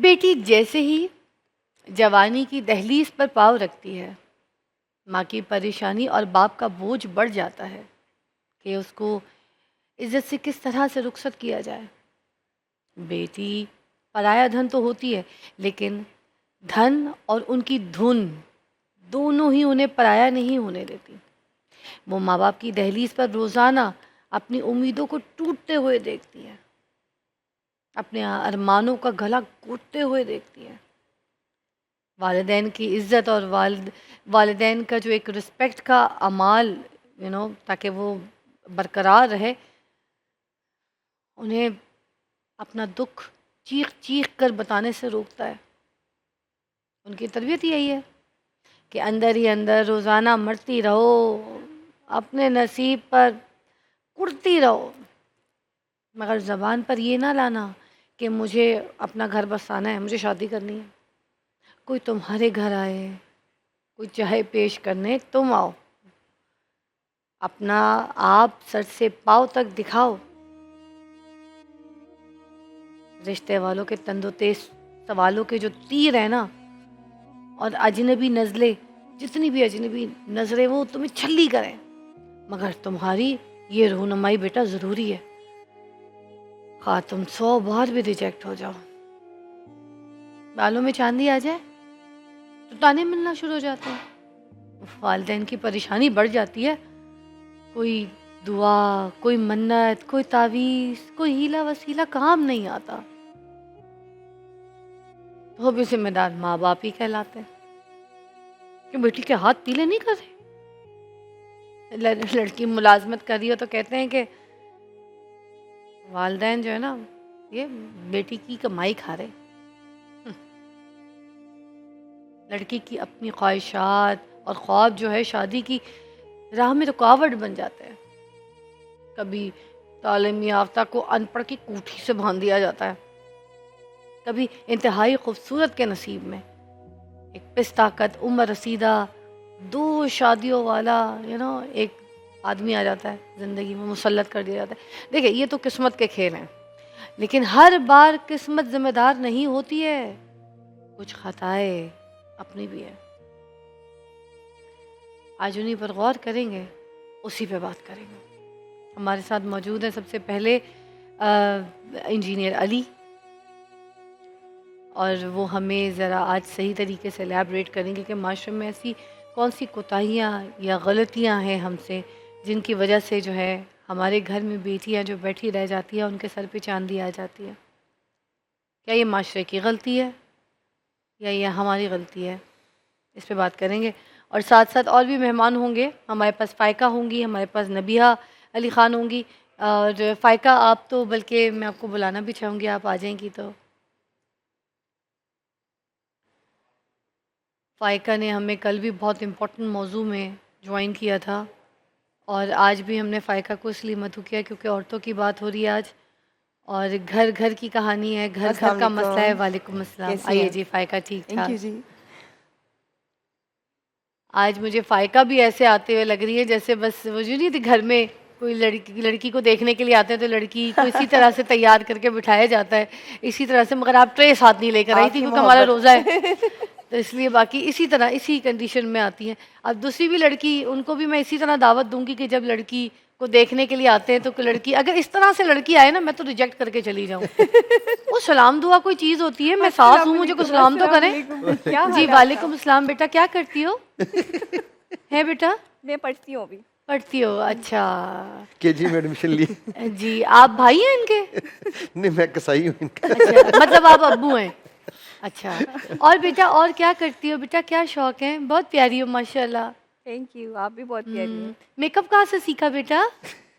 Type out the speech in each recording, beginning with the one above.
बेटी जैसे ही जवानी की दहलीज पर पाँव रखती है, माँ की परेशानी और बाप का बोझ बढ़ जाता है कि उसको इज्जत से किस तरह से रुखसत किया जाए। बेटी पराया धन तो होती है, लेकिन धन और उनकी धुन दोनों ही उन्हें पराया नहीं होने देती। वो माँ बाप की दहलीज पर रोज़ाना अपनी उम्मीदों को टूटते हुए देखती है, अपने अरमानों का गला घोटते हुए देखती है। वालिदैन की इज़्ज़त और वालिदैन का जो एक रिस्पेक्ट का अमाल ताकि वो बरकरार रहे, उन्हें अपना दुख चीख चीख कर बताने से रोकता है। उनकी तरबियत यही है कि अंदर ही अंदर रोज़ाना मरती रहो, अपने नसीब पर कुड़ती रहो, मगर ज़बान पर ये ना लाना कि मुझे अपना घर बसाना है, मुझे शादी करनी है। कोई तुम्हारे घर आए, कोई चाहे पेश करने, तुम आओ, अपना आप सर से पाँव तक दिखाओ। रिश्ते वालों के तंदुतेज सवालों के जो तीर है ना, और अजनबी नज़लें, जितनी भी अजनबी नज़रें वो तुम्हें छल्ली करें, मगर तुम्हारी ये रहनुमाई बेटा ज़रूरी है। हाँ, तुम 100 बार भी रिजेक्ट हो जाओ, बालों में चांदी आ जाए तो ताने मिलना शुरू हो जाते हैं। वालिदैन की परेशानी बढ़ जाती है। कोई दुआ, कोई मन्नत, कोई तावीज़, कोई हीला वसीला काम नहीं आता। तो भी जिम्मेदार माँ बाप ही कहलाते हैं कि बेटी के हाथ पीले नहीं कर रहे। लड़की मुलाजमत कर रही हो तो कहते हैं कि वालिदैन जो है ना, ये बेटी की कमाई खा रहे। लड़की की अपनी ख्वाहिशात और ख्वाब जो है शादी की राह में रुकावट बन जाते हैं। कभी तालीम याफ्ता को अनपढ़ की कूठी से बांध दिया जाता है, कभी इंतहाई खूबसूरत के नसीब में एक पिस्ताकत उम्र रसीदा 2 शादियों वाला एक आदमी आ जाता है, ज़िंदगी में मुसल्लत कर दिया जाता है। देखिए, ये तो किस्मत के खेल हैं, लेकिन हर बार किस्मत जिम्मेदार नहीं होती है। कुछ खताएं अपनी भी है। आज उन्हीं पर गौर करेंगे, उसी पे बात करेंगे। हमारे साथ मौजूद है सबसे पहले इंजीनियर अली, और वो हमें ज़रा आज सही तरीके से एलैबोरेट करेंगे कि माशरे में ऐसी कौन सी कोताहियाँ या गलतियाँ हैं हमसे, जिनकी वजह से जो है हमारे घर में बेटियाँ जो बैठी रह जाती है, उनके सर पे चांदी आ जाती है। क्या ये माशरे की गलती है या ये हमारी गलती है? इस पे बात करेंगे। और साथ साथ और भी मेहमान होंगे। हमारे पास फ़ायका होंगी, हमारे पास नबिहा अली ख़ान होंगी। और फ़ायका, आप तो बल्कि मैं आपको बुलाना भी चाहूँगी, आप आ जाएंगी तो। फ़ायका ने हमें कल भी बहुत इम्पोर्टेंट मौजू में ज्वाइन किया था, और आज भी हमने फ़ायका को इसलिए मदऊ किया क्योंकि औरतों की बात हो रही है आज, और घर घर की कहानी है, घर घर का मसला है। वालेकुम अस्सलाम। आइए जी फ़ायका। ठीक ठाक जी। आज मुझे फ़ायका भी ऐसे आते हुए लग रही है जैसे बस वो जो नहीं थी, घर में कोई लड़की को देखने के लिए आते हैं तो लड़की को इसी तरह से तैयार करके बिठाया जाता है, इसी तरह से। मगर आप ट्रे साथ नहीं लेकर आई थी क्योंकि हमारा रोज़ा है, तो इसलिए बाकी इसी तरह इसी कंडीशन में आती हैं। अब दूसरी भी लड़की, उनको भी मैं इसी तरह दावत दूंगी कि जब लड़की को देखने के लिए आते हैं तो लड़की, अगर इस तरह से लड़की आए ना, मैं तो रिजेक्ट करके चली जाऊँ। वो सलाम दुआ कोई चीज़ होती है, मैं सास हूँ, मुझे को सलाम तो करें। जी वालेकुम अस्सलाम। बेटा क्या करती हो? है बेटा? मैं पढ़ती हूँ अभी। पढ़ती हो? अच्छा। केजी में एडमिशन ली। जी, आप भाई हैं इनके? नहीं, मैं कसाई हूँ इनका। अच्छा, मतलब आप अब्बू हैं। अच्छा, और बेटा और क्या करती हो? बेटा क्या शौक है? बहुत प्यारी हो माशाल्लाह। थैंक यू, आप भी बहुत प्यारी हैं। मेकअप कहाँ से सीखा बेटा?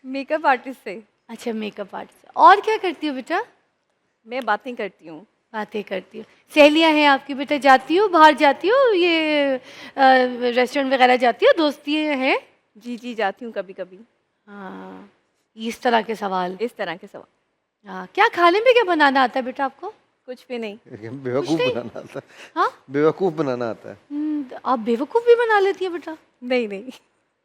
मेकअप आर्टिस्ट से। अच्छा, मेकअप आर्टिस्ट। और क्या करती हो बेटा? मैं बातें करती हूँ। बातें करती हो। सहेलियाँ हैं आपकी बेटा? जाती हो बाहर, जाती हो ये रेस्टोरेंट वगैरह जाती हो? दोस्ती हैं? जी जाती हूँ कभी कभी। हाँ, इस तरह के सवाल। इस तरह के सवाल। हाँ, क्या खाने में क्या बनाना आता है बेटा आपको? कुछ भी नहीं। बेवकूफ़ बनाना आता है। हाँ, बेवकूफ़ बनाना आता है। आप बेवकूफ़ भी बना लेती है बेटा? नहीं।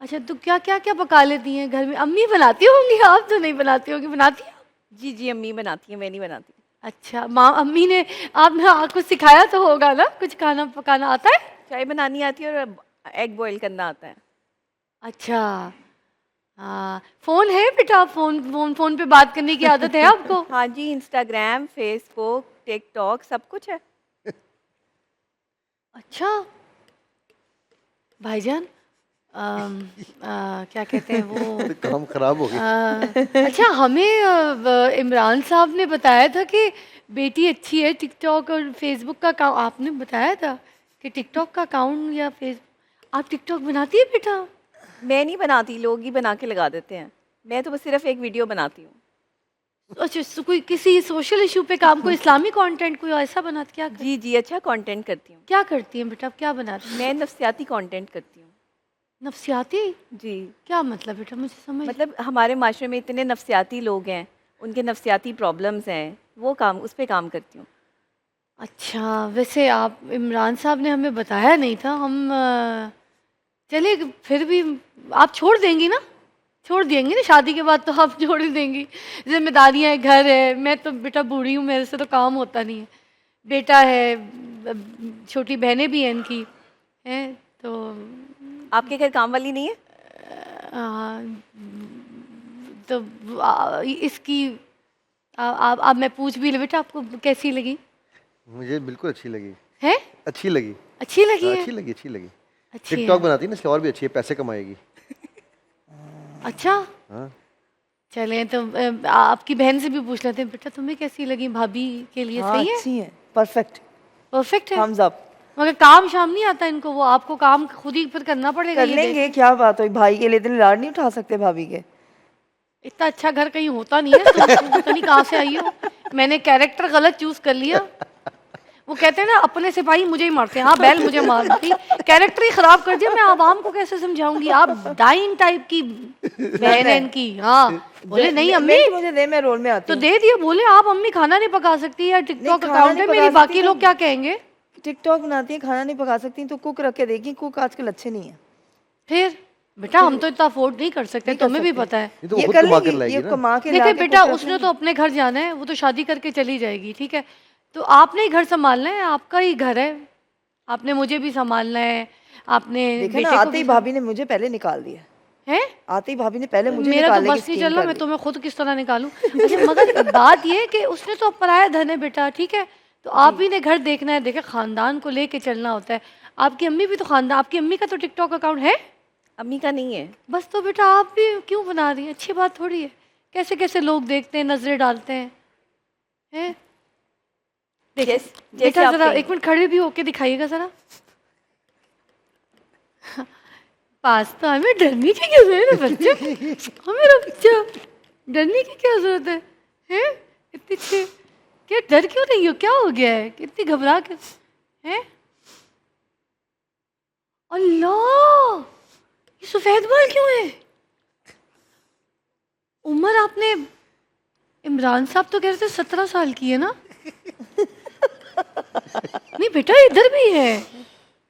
अच्छा, तो क्या क्या क्या पका लेती हैं घर में? अम्मी बनाती होंगी, आप तो नहीं बनाती होंगी। बनाती हो? जी अम्मी बनाती है, मैं नहीं बनाती। अच्छा, माँ अम्मी ने आपको सिखाया तो होगा ना, कुछ खाना पकाना आता है? चाय बनानी आती है और एग बॉईल करना आता है। अच्छा। हाँ, फोन है बेटा? फोन पे बात करने की आदत है आपको? हाँ जी, इंस्टाग्राम, फेसबुक, टिकटॉक सब कुछ है। अच्छा भाईजान, क्या कहते हैं वो, तो काम खराब हो गया। अच्छा हमें इमरान साहब ने बताया था कि बेटी अच्छी है, टिकटॉक और फेसबुक का अकाउंट आपने बताया था कि टिकटॉक का अकाउंट या फेस, आप टिकटॉक बनाती है बेटा? मैं नहीं बनाती, लोग ही बना के लगा देते हैं। मैं तो बस सिर्फ एक वीडियो बनाती हूँ। अच्छा, कोई किसी सोशल इशू पे काम, कोई इस्लामी कंटेंट कोई ऐसा बनाती, क्या जी जी, अच्छा कंटेंट करती हूँ। क्या करती हैं बेटा, आप क्या बनाती हैं? मैं नफ्सियाती कंटेंट करती हूँ। नफ्सियाती? जी, क्या मतलब बेटा, मुझे समझ मतलब हमारे माशरे में इतने नफ्सियाती लोग हैं, उनके नफ्सियाती प्रॉब्लम्स हैं, वो काम उस पे काम करती हूँ। अच्छा, वैसे आप, इमरान साहब ने हमें बताया नहीं था, हम चलिए फिर भी आप छोड़ देंगी ना? छोड़ देंगी ना शादी के बाद, तो आप छोड़ ही देंगी। जिम्मेदारियां हैं, घर है, मैं तो बेटा बूढ़ी हूँ, मेरे से तो काम होता नहीं है। बेटा है, छोटी बहनें भी हैं इनकी, हैं तो आपके घर काम वाली नहीं है? आ, तो इसकी आप मैं पूछ भी ले बेटा, आपको कैसी लगी? मुझे बिल्कुल अच्छी लगी। है? अच्छी लगी। अच्छी लगी हाँ, है? अच्छी लगी, अच्छी लगी। अच्छी टिकटॉक है। बनाती है ना, इसलिए और भी अच्छी है, पैसे कमाएगी। अच्छा, हाँ। चलें तो आपकी बहन से भी पूछ लेते हैं, बेटा तुम्हें कैसी लगी, भाभी के लिए हाँ सही है, अच्छी है, परफेक्ट, परफेक्ट है? Thumbs up. मगर काम शाम नहीं आता इनको, वो आपको काम खुद ही फिर करना पड़ेगा। कर ये लेंगे, क्या बात हुई, भाई के लिए इतने लाड नहीं उठा सकते भाभी के। इतना अच्छा घर कहीं होता नहीं है, तुम पता नहीं कहाँ से आई हो। मैंने कैरेक्टर गलत चूज कर लिया। वो कहते हैं ना, अपने सिपाही मुझे ही मारते हैं। हाँ, बैल मुझे मार दी, कैरेक्टर ही खराब कर दिया। मैं आवाम को कैसे समझाऊंगी? आप डाइन टाइप की बहन है इनकी। हाँ, बोले नहीं अम्मी मुझे दे, मैं रोल में आती तो हूँ। दे दिया। बोले आप अम्मी खाना नहीं पका सकती, या टिकटॉक खाना अकाउंट नहीं है पका मेरी, सकती बाकी तो- लोग क्या कहेंगे? टिकटॉक बनाती है, खाना नहीं पका सकती तो कुक रख के देगी। कुक आजकल अच्छे नहीं है। फिर बेटा हम तो इतना अफोर्ड नहीं कर सकते, नहीं कर तुम्हें भी सकते। पता है। ये तो वो ये खुद कर कमा कर लेगी, लाएगी ये ना। कमा के देखिए ला के बेटा, कुक रख उसने लेगी। तो अपने घर जाना है, वो तो शादी करके चली जाएगी, ठीक है? तो आपने ही घर संभालना है, आपका ही घर है, आपने मुझे भी संभालना है, आपने देखा ना, बेटे को आते भी ही भाभी ने मुझे पहले निकाल दिया। है। आते ही भाभी ने पहले मुझे मेरा तो निकालने की बस नहीं स्कीम चल रहा, कर मैं ली। तुम्हें खुद किस तरह निकालूं। अच्छा, मगर बात ये है कि उसने तो पराया धन है बेटा, ठीक है? तो आप ही ने घर देखना है, देखे खानदान को लेके चलना होता है। आपकी अम्मी भी तो खानदान, आपकी अम्मी का तो टिकटॉक अकाउंट है। अम्मी का नहीं है। बस तो बेटा आप भी क्यों बना रही हैं? अच्छी बात थोड़ी है। कैसे कैसे लोग देखते हैं, नजरें डालते हैं, हैं? देखिए जैसे बेटा, आप जरा कहीं- एक मिनट खड़े भी होके दिखाइएगा जरा। पास तो हमें डरने की क्या जरूरत है बच्चे? हाँ मेरा बच्चा, डरने की क्या जरूरत है? हैं? इतनी अच्छी, क्या डर क्यों रही हो? क्या हो गया है, कितनी घबरा के हैं? अल्लाह, ये सफेद बाल क्यों है? उम्र आपने, इमरान साहब तो कह रहे थे 17 साल की है ना? नहीं बेटा, इधर भी है।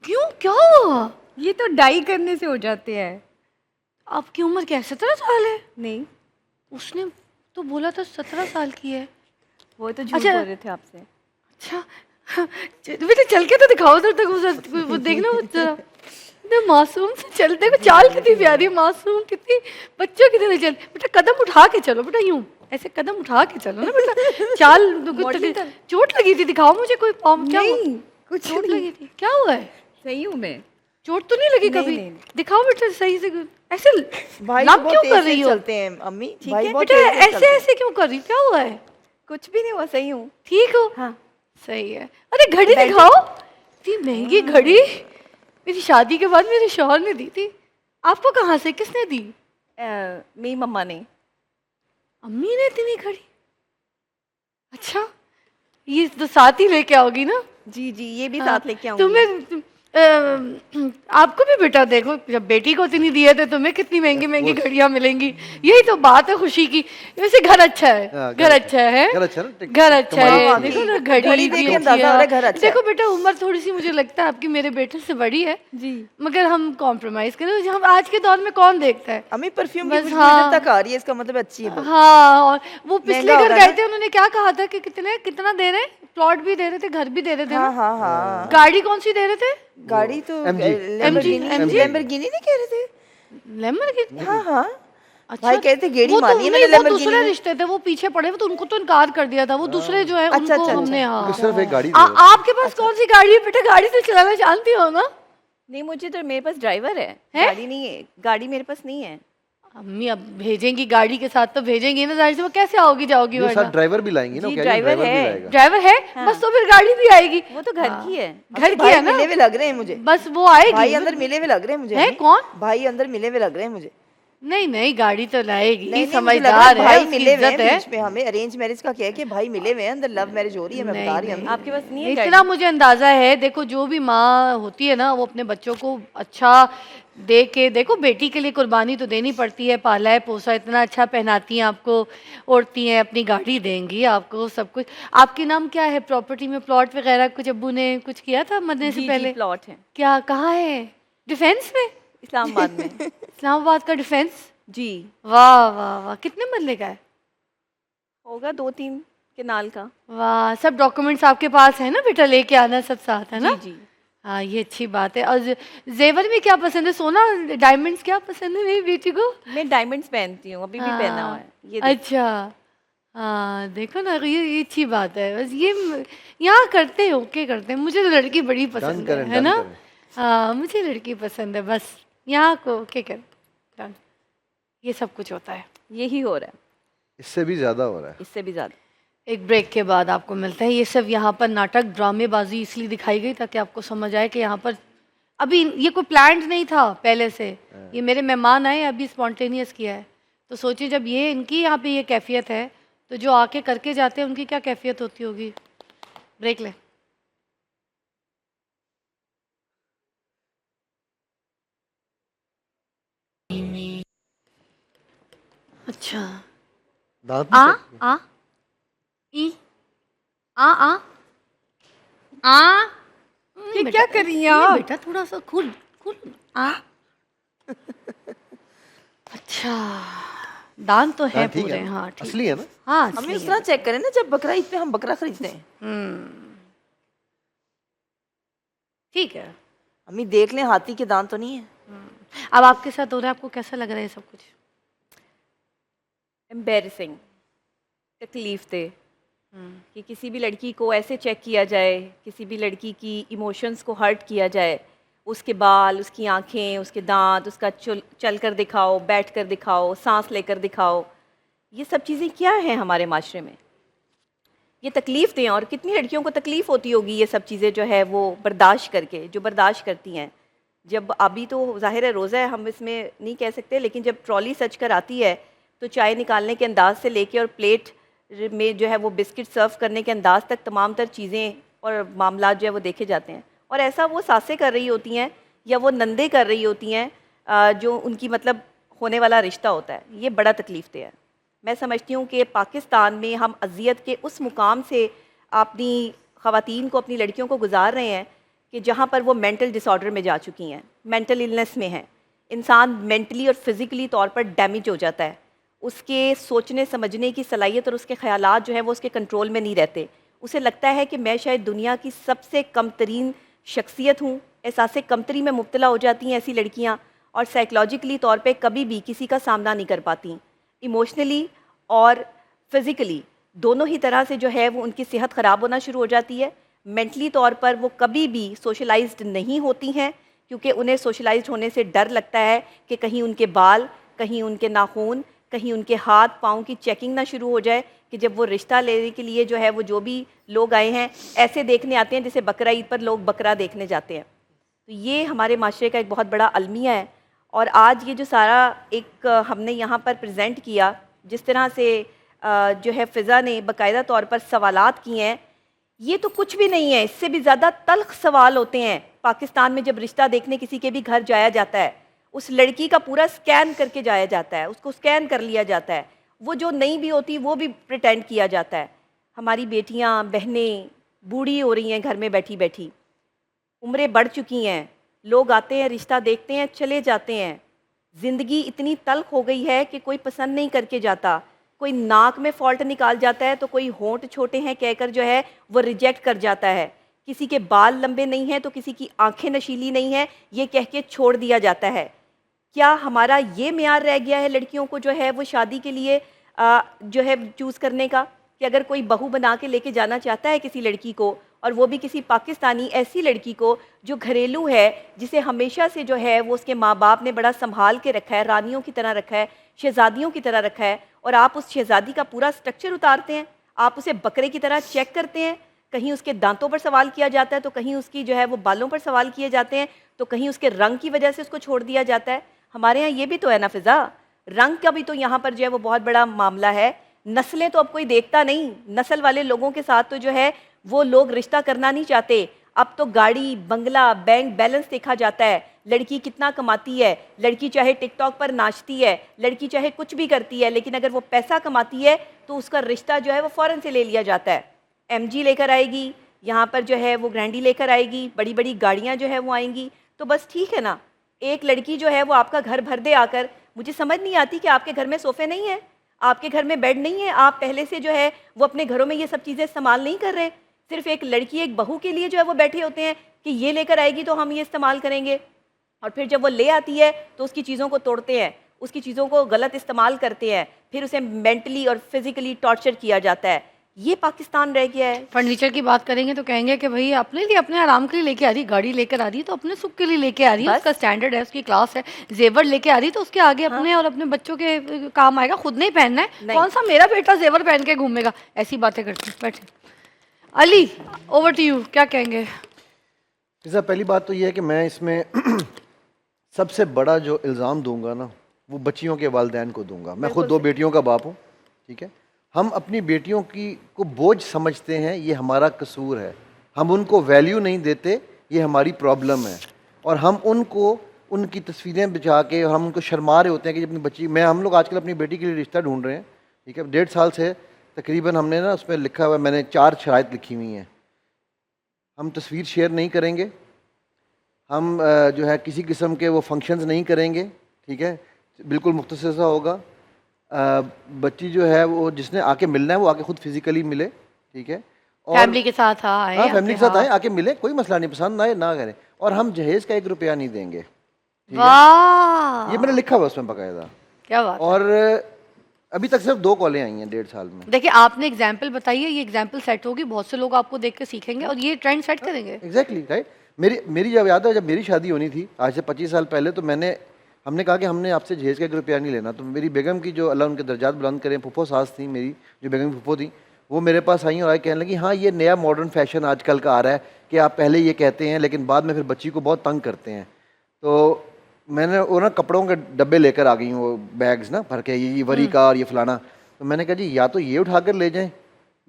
क्यों, क्या हुआ? ये तो डाई करने से हो जाते हैं। आपकी उम्र क्या 17 साल है? नहीं, उसने तो बोला था 17 साल की है। वो तो झूठ अच्छा। बोल रहे थे आपसे। अच्छा, बेटा चल के तो दिखाओ उधर तक, वो देखना वो जरा। इतने मासूम से चलते, को चाल कितनी प्यारी है, मासूम कितनी, बच्चों की तरह चल। बेटा कदम उठा के चलो बेटा, यूं ऐसे कदम उठा के चलो ना बेटा। चाल चोट लगी थी, दिखाओ मुझे कोई पाँव। क्या हुआ? नहीं, कुछ चोट नहीं। लगी थी, क्या हुआ है? सही हूँ मैं। चोट तो नहीं लगी नहीं, कभी? नहीं। दिखाओ बेटा सही से, ऐसे भाई लाभ बहुत क्यों तेज कर से रही हो? चलते हैं अम्मी, ठीक भाई है, बहुत बेटा तेज से ऐसे चलते हैं। ऐसे क्यों कर रही हो? क्या हुआ है? कुछ भी नहीं हुआ, सही हूँ। ठीक हो? हाँ। सही है। अरे घड़ी दिखाओ, इतनी महंगी घड़ी मेरी शादी के बाद मेरे शौहर ने दी थी। आपको कहाँ से, किसने दी? मेरी मम्मा ने। अम्मी ने इतनी घड़ी? अच्छा, ये तो साथ ही लेके आओगी ना? जी जी, ये भी साथ लेके आऊंगी। तुम्हें आपको भी बेटा देखो, जब बेटी को इतनी दिए थे तुम्हें कितनी महंगी महंगी घड़ियां मिलेंगी। यही तो बात है खुशी की। वैसे घर अच्छा है, हाँ, घर अच्छा है, घर अच्छा है ना, घर अच्छा कमाई है। अच्छी है। देखो ना घड़ी घड़ी देख भी के अच्छी अंदाजा हो रहा है घर है। अच्छा है। देखो बेटा उम्र थोड़ी सी मुझे लगता है आपकी मेरे बेटे से बड़ी है जी। मगर हम कॉम्प्रोमाइज करें। हम आज के दौर में कौन देखता है। अम्मी परफ्यूम की बस खुशबू हाँ। इधर तक आ रही है, इसका मतलब अच्छी है बहुत। हाँ, और वो पिछले महंगा घर होगा गए ना? थे, उन्होंने क्या कहा था कि कितना दे रहे, प्लॉट भी दे रहे थे, घर भी दे रहे थे हाँ ना? हाँ हाँ। गाड़ी कौन सी दे रहे थे? गाड़ी तो MG लैम्बोर्गिनी नहीं कह रहे थे? लैम्बोर्गिनी। हाँ हाँ। अच्छा, भाई कहते थे गेड़ी वो तो मानी है नहीं, मैंने वो लैम्बोर्गिनी दूसरे में। रिश्ते थे, वो पीछे पड़े हुए तो उनको तो इनकार कर दिया था। वो दूसरे जो है अच्छा, उनको अच्छा, हमने अच्छा। हाँ। उनको सिर्फ एक गाड़ी दे दो। आपके पास कौन सी गाड़ी है बेटा? गाड़ी तो चलाना जानती हो ना? नहीं, मुझे तो मेरे पास ड्राइवर है, है? गाड़ी नहीं है, गाड़ी मेरे पास नहीं है। अम्मी अब भेजेंगी गाड़ी के साथ तो भेजेंगी ना, जाहिर से वो कैसे आओगी जाओगी ये वरना? साथ ड्राइवर भी लाएंगी ना, जी, क्या ये ड्राइवर ड्राइवर भी है। लाएगा। ड्राइवर है हाँ। बस, तो फिर गाड़ी भी आएगी। वो तो घर की है। घर की भाई है ना, मिले हुए लग रहे हैं मुझे। बस वो आएगी। भाई अंदर मिले हुए लग रहे हैं मुझे। है अम्मी। कौन? भाई अंदर मिले हुए लग रहे हैं मुझे। नहीं नहीं, गाड़ी तो लाएगी, नहीं नहीं, मुझे लग रहा समझदार है है, भाई उसकी मिले हुए हैं इज्जत है। बीच में। हमें अरेंज मैरिज का क्या है कि भाई मिले हुए हैं, अंदर लव मैरिज हो रही है, मैं नहीं, बता रही हूँ। नहीं। आपके पास नहीं है इतना गाड़ी? मुझे अंदाजा है। देखो जो भी माँ होती है ना, वो अपने बच्चों को अच्छा दे के, देखो बेटी के लिए कुर्बानी तो देनी पड़ती है, पाला है पोसा, इतना अच्छा पहनाती हैं आपको, ओढ़ती हैं, अपनी गाड़ी देंगी आपको, सब कुछ। आपके नाम क्या है? प्रॉपर्टी में प्लॉट वगैरह कुछ अब्बू ने कुछ किया था मरने से जी पहले? जी, प्लॉट है क्या, कहाँ है? डिफेंस में? इस्लामाबाद में। इस्लामाबाद का डिफेंस? जी। वाह वाह वाह, कितने मरले का है? होगा 2-3 केनाल का। वाह, सब डॉक्यूमेंट्स आपके पास है ना बेटा? लेके आना सब साथ, है ना? जी जी। हाँ, ये अच्छी बात है। और जेवर में क्या पसंद है? सोना, डायमंड्स क्या पसंद है मेरी बेटी को? मैं डायमंड्स पहनती हूँ, अभी भी पहना हुआ है ये देखिए। अच्छा, हाँ देखो ना, ये अच्छी बात है। बस ये यहाँ करते हैं, ओके करते हैं। मुझे तो लड़की बड़ी पसंद करें, है डन ना? करें। हाँ, मुझे लड़की पसंद है, बस यहाँ को ओके कर डन। ये सब कुछ होता है। यही हो रहा है, इससे भी ज्यादा हो रहा है। इससे भी ज्यादा। एक ब्रेक के बाद आपको मिलता है। ये सब यहाँ पर नाटक ड्रामेबाजी इसलिए दिखाई गई ताकि आपको समझ आए कि यहाँ पर अभी ये कोई प्लान्ड नहीं था पहले से। ये मेरे मेहमान आए, अभी स्पॉन्टेनियस किया है। तो सोचिए जब ये इनकी यहाँ पे ये कैफियत है तो जो आके करके जाते हैं उनकी क्या कैफियत होती होगी। ब्रेक लें। अच्छा, दांत आ भी चेक आ ई आ ये क्या कर रही हैं ये आप? बेटा थोड़ा सा खुल खुल आ अच्छा, दांत तो है हाँ, ठीक पूरे। है ना? हाँ ठीक, असली है ना? हाँ हमें असली उस है। तरह चेक करें ना जब बकरा ईद पे हम बकरा खरीदते हैं। ठीक है। अम्मी देख लें हाथी के दांत तो नहीं है। अब आपके साथ हो रहा है, आपको कैसा लग रहा है सब कुछ? एम्बेरसिंग, तकलीफ दे कि किसी भी लड़की को ऐसे चेक किया जाए, किसी भी लड़की की इमोशंस को हर्ट किया जाए, उसके बाल, उसकी आंखें, उसके दांत, उसका चल कर दिखाओ, बैठ कर दिखाओ, सांस लेकर दिखाओ। ये सब चीज़ें क्या हैं हमारे माशरे में? ये तकलीफ़ दें। और कितनी लड़कियों को तकलीफ़ होती होगी ये सब चीज़ें जो है वो बर्दाश्त करके, जो बर्दाश्त करती हैं। जब अभी तो ज़ाहिर है रोज़ा है, हम इसमें नहीं कह सकते, लेकिन जब ट्रॉली सच कर आती है तो चाय निकालने के अंदाज से लेके और प्लेट में जो है वो बिस्किट सर्व करने के अंदाज तक तमाम तर चीज़ें और मामला जो है वो देखे जाते हैं। और ऐसा वो सासें कर रही होती हैं या वो नंदे कर रही होती हैं जो उनकी मतलब होने वाला रिश्ता होता है। ये बड़ा तकलीफ दे है। मैं समझती हूँ कि पाकिस्तान में हम अज़ियत के उस मुकाम से अपनी ख़वातीन को, अपनी लड़कियों को गुजार रहे हैं कि जहाँ पर वो मेंटल डिसऑर्डर में जा चुकी हैं, मेंटल इलनेस में हैं। इंसान मेंटली और फिज़िकली तौर पर डैमेज हो जाता है। उसके सोचने समझने की सलाहियत और उसके ख़यालात जो है वो उसके कंट्रोल में नहीं रहते। उसे लगता है कि मैं शायद दुनिया की सबसे कम तरीन शख्सियत हूँ। एहसास कमतरी में मुब्तला हो जाती हैं ऐसी लड़कियाँ, और साइकोलॉजिकली तौर पे कभी भी किसी का सामना नहीं कर पाती। इमोशनली और फिज़िकली दोनों ही तरह से जो है वो उनकी सेहत ख़राब होना शुरू हो जाती है। मेंटली तौर पर वो कभी भी सोशलाइज्ड नहीं होती हैं, क्योंकि उन्हें सोशलाइज्ड होने से डर लगता है कि कहीं उनके बाल, कहीं उनके नाखून, कहीं उनके हाथ पाँव की चेकिंग ना शुरू हो जाए कि जब वो रिश्ता लेने के लिए जो है वो जो भी लोग आए हैं ऐसे देखने आते हैं जैसे बकरा ईद पर लोग बकरा देखने जाते हैं। तो ये हमारे माशरे का एक बहुत बड़ा अलमिया है। और आज ये जो सारा एक हमने यहाँ पर प्रेजेंट किया, जिस तरह से जो है फ़िज़ा ने बाकायदा तौर पर सवालात किए हैं, ये तो कुछ भी नहीं है। इससे भी ज़्यादा तल्ख़ सवाल होते हैं पाकिस्तान में जब रिश्ता देखने किसी के भी घर जाया जाता है, उस लड़की का पूरा स्कैन करके जाया जाता है, उसको स्कैन कर लिया जाता है, वो जो नहीं भी होती वो भी प्रिटेंड किया जाता है। हमारी बेटियां बहनें बूढ़ी हो रही हैं घर में बैठी बैठी, उम्रें बढ़ चुकी हैं, लोग आते हैं रिश्ता देखते हैं चले जाते हैं। ज़िंदगी इतनी तल्ख हो गई है कि कोई पसंद नहीं करके जाता, कोई नाक में फॉल्ट निकाल जाता है तो कोई होंठ छोटे हैं कहकर जो है वो रिजेक्ट कर जाता है, किसी के बाल लंबे नहीं हैं तो किसी की आंखें नशीली नहीं हैं ये कह के छोड़ दिया जाता है। क्या हमारा ये मेयार रह गया है लड़कियों को जो है वो शादी के लिए जो है चूज़ करने का, कि अगर कोई बहू बना के लेके जाना चाहता है किसी लड़की को, और वो भी किसी पाकिस्तानी ऐसी लड़की को जो घरेलू है, जिसे हमेशा से जो है वो उसके माँ बाप ने बड़ा संभाल के रखा है, रानियों की तरह रखा है, शहज़ादियों की तरह रखा है, और आप उस शहज़ादी का पूरा स्ट्रक्चर उतारते हैं, आप उसे बकरे की तरह चेक करते हैं। कहीं उसके दांतों पर सवाल किया जाता है तो कहीं उसकी जो है वो बालों पर सवाल किए जाते हैं, तो कहीं उसके रंग की वजह से उसको छोड़ दिया जाता है। हमारे यहाँ ये भी तो है ना फ़िज़ा, रंग का भी तो यहाँ पर जो है वो बहुत बड़ा मामला है। नस्लें तो अब कोई देखता नहीं, नस्ल वाले लोगों के साथ तो जो है वो लोग रिश्ता करना नहीं चाहते। अब तो गाड़ी बंगला बैंक बैलेंस देखा जाता है, लड़की कितना कमाती है, लड़की चाहे टिकटॉक पर नाचती है, लड़की चाहे कुछ भी करती है, लेकिन अगर वो पैसा कमाती है तो उसका रिश्ता जो है वो फ़ौरन से ले लिया जाता है। एमजी लेकर आएगी, यहाँ पर जो है वो ग्रैंडी लेकर आएगी, बड़ी बड़ी गाड़ियाँ जो है वो आएंगी, तो बस ठीक है ना। एक लड़की जो है वो आपका घर भर दे आकर, मुझे समझ नहीं आती कि आपके घर में सोफ़े नहीं है, आपके घर में बेड नहीं है, आप पहले से जो है वो अपने घरों में ये सब चीज़ें इस्तेमाल नहीं कर रहे। सिर्फ एक लड़की एक बहू के लिए जो है वो बैठे होते हैं कि ये लेकर आएगी तो हम ये इस्तेमाल करेंगे, और फिर जब वो ले आती है तो उसकी चीज़ों को तोड़ते हैं, उसकी चीज़ों को गलत इस्तेमाल करते हैं, फिर उसे मेंटली और फिज़िकली टॉर्चर किया जाता है। ये पाकिस्तान रह गया है। फर्नीचर की बात करेंगे तो कहेंगे कि भाई अपने लिए अपने आराम के लिए लेके आ रही, गाड़ी लेकर आ रही तो अपने सुख के लिए लेके आ रही है, बस। उसका स्टैंडर्ड है, उसकी क्लास है, जेवर लेके आ रही तो उसके आगे अपने और अपने बच्चों के काम आएगा, खुद नहीं पहनना है। नहीं। कौन सा मेरा बेटा जेवर पहन के घूमेगा, ऐसी बातें करते हैं। बैठे अली, ओवर टू यू, क्या कहेंगे? फिज़ा, पहली बात तो ये है कि मैं इसमें सबसे बड़ा जो इल्ज़ाम दूंगा ना वो बच्चियों के वालिदैन को दूंगा। मैं खुद 2 बेटियों का बाप हूँ, ठीक है। हम अपनी बेटियों की को बोझ समझते हैं, ये हमारा कसूर है। हम उनको वैल्यू नहीं देते, ये हमारी प्रॉब्लम है। और हम उनको उनकी तस्वीरें बिछा के हम उनको शर्मा रहे होते हैं कि अपनी बच्ची, हम लोग आजकल अपनी बेटी के लिए रिश्ता ढूंढ रहे हैं, ठीक है। 1.5 साल से तकरीबन हमने ना उसमें लिखा हुआ है, मैंने 4 शराइत लिखी हुई हैं। हम तस्वीर शेयर नहीं करेंगे, हम जो है किसी किस्म के वो फंक्शंस नहीं करेंगे, ठीक है, बिल्कुल मुख्तसर सा होगा। बच्ची जो है वो जिसने आके मिलना है वो आके खुद फिजिकली मिले, ठीक है। और फैमिली के साथ आए, हाँ, फैमिली के साथ हाँ। आए, आके मिले, कोई मसला नहीं, पसंद आए ना करें। और हम जहेज का 1 रुपया नहीं देंगे, ठीक है। वाह, ये मैंने लिखा हुआ उसमें बाकायदा। क्या बात। और अभी तक सिर्फ 2 कॉलें आई हैं 1.5 साल में। देखिए, आपने एग्जाम्पल बताई है, ये एग्जाम्पल सेट होगी, बहुत से लोग आपको देख के सीखेंगे और ये ट्रेंड सेट करेंगे। Exactly right. मेरी जब याद है, जब मेरी शादी होनी थी आज से 25 साल पहले, तो हमने कहा कि हमने आपसे जहेज का 1 रुपया नहीं लेना। तो मेरी बेगम की, जो अल्लाह उनके दर्जात बुलंद करें, फुफो सास थी मेरी, जो बेगम फुफो थी, वो मेरे पास आई और कहने लगी, हाँ ये नया मॉडर्न फैशन आजकल का आ रहा है कि आप पहले ये कहते हैं लेकिन बाद में फिर बच्ची को बहुत तंग करते हैं। तो मैंने वो ना कपड़ों के डब्बे लेकर आ गई, वो बैग्स ना भर के, ये वरी का और ये फलाना। तो मैंने कहा जी या तो ये उठा कर ले जाएं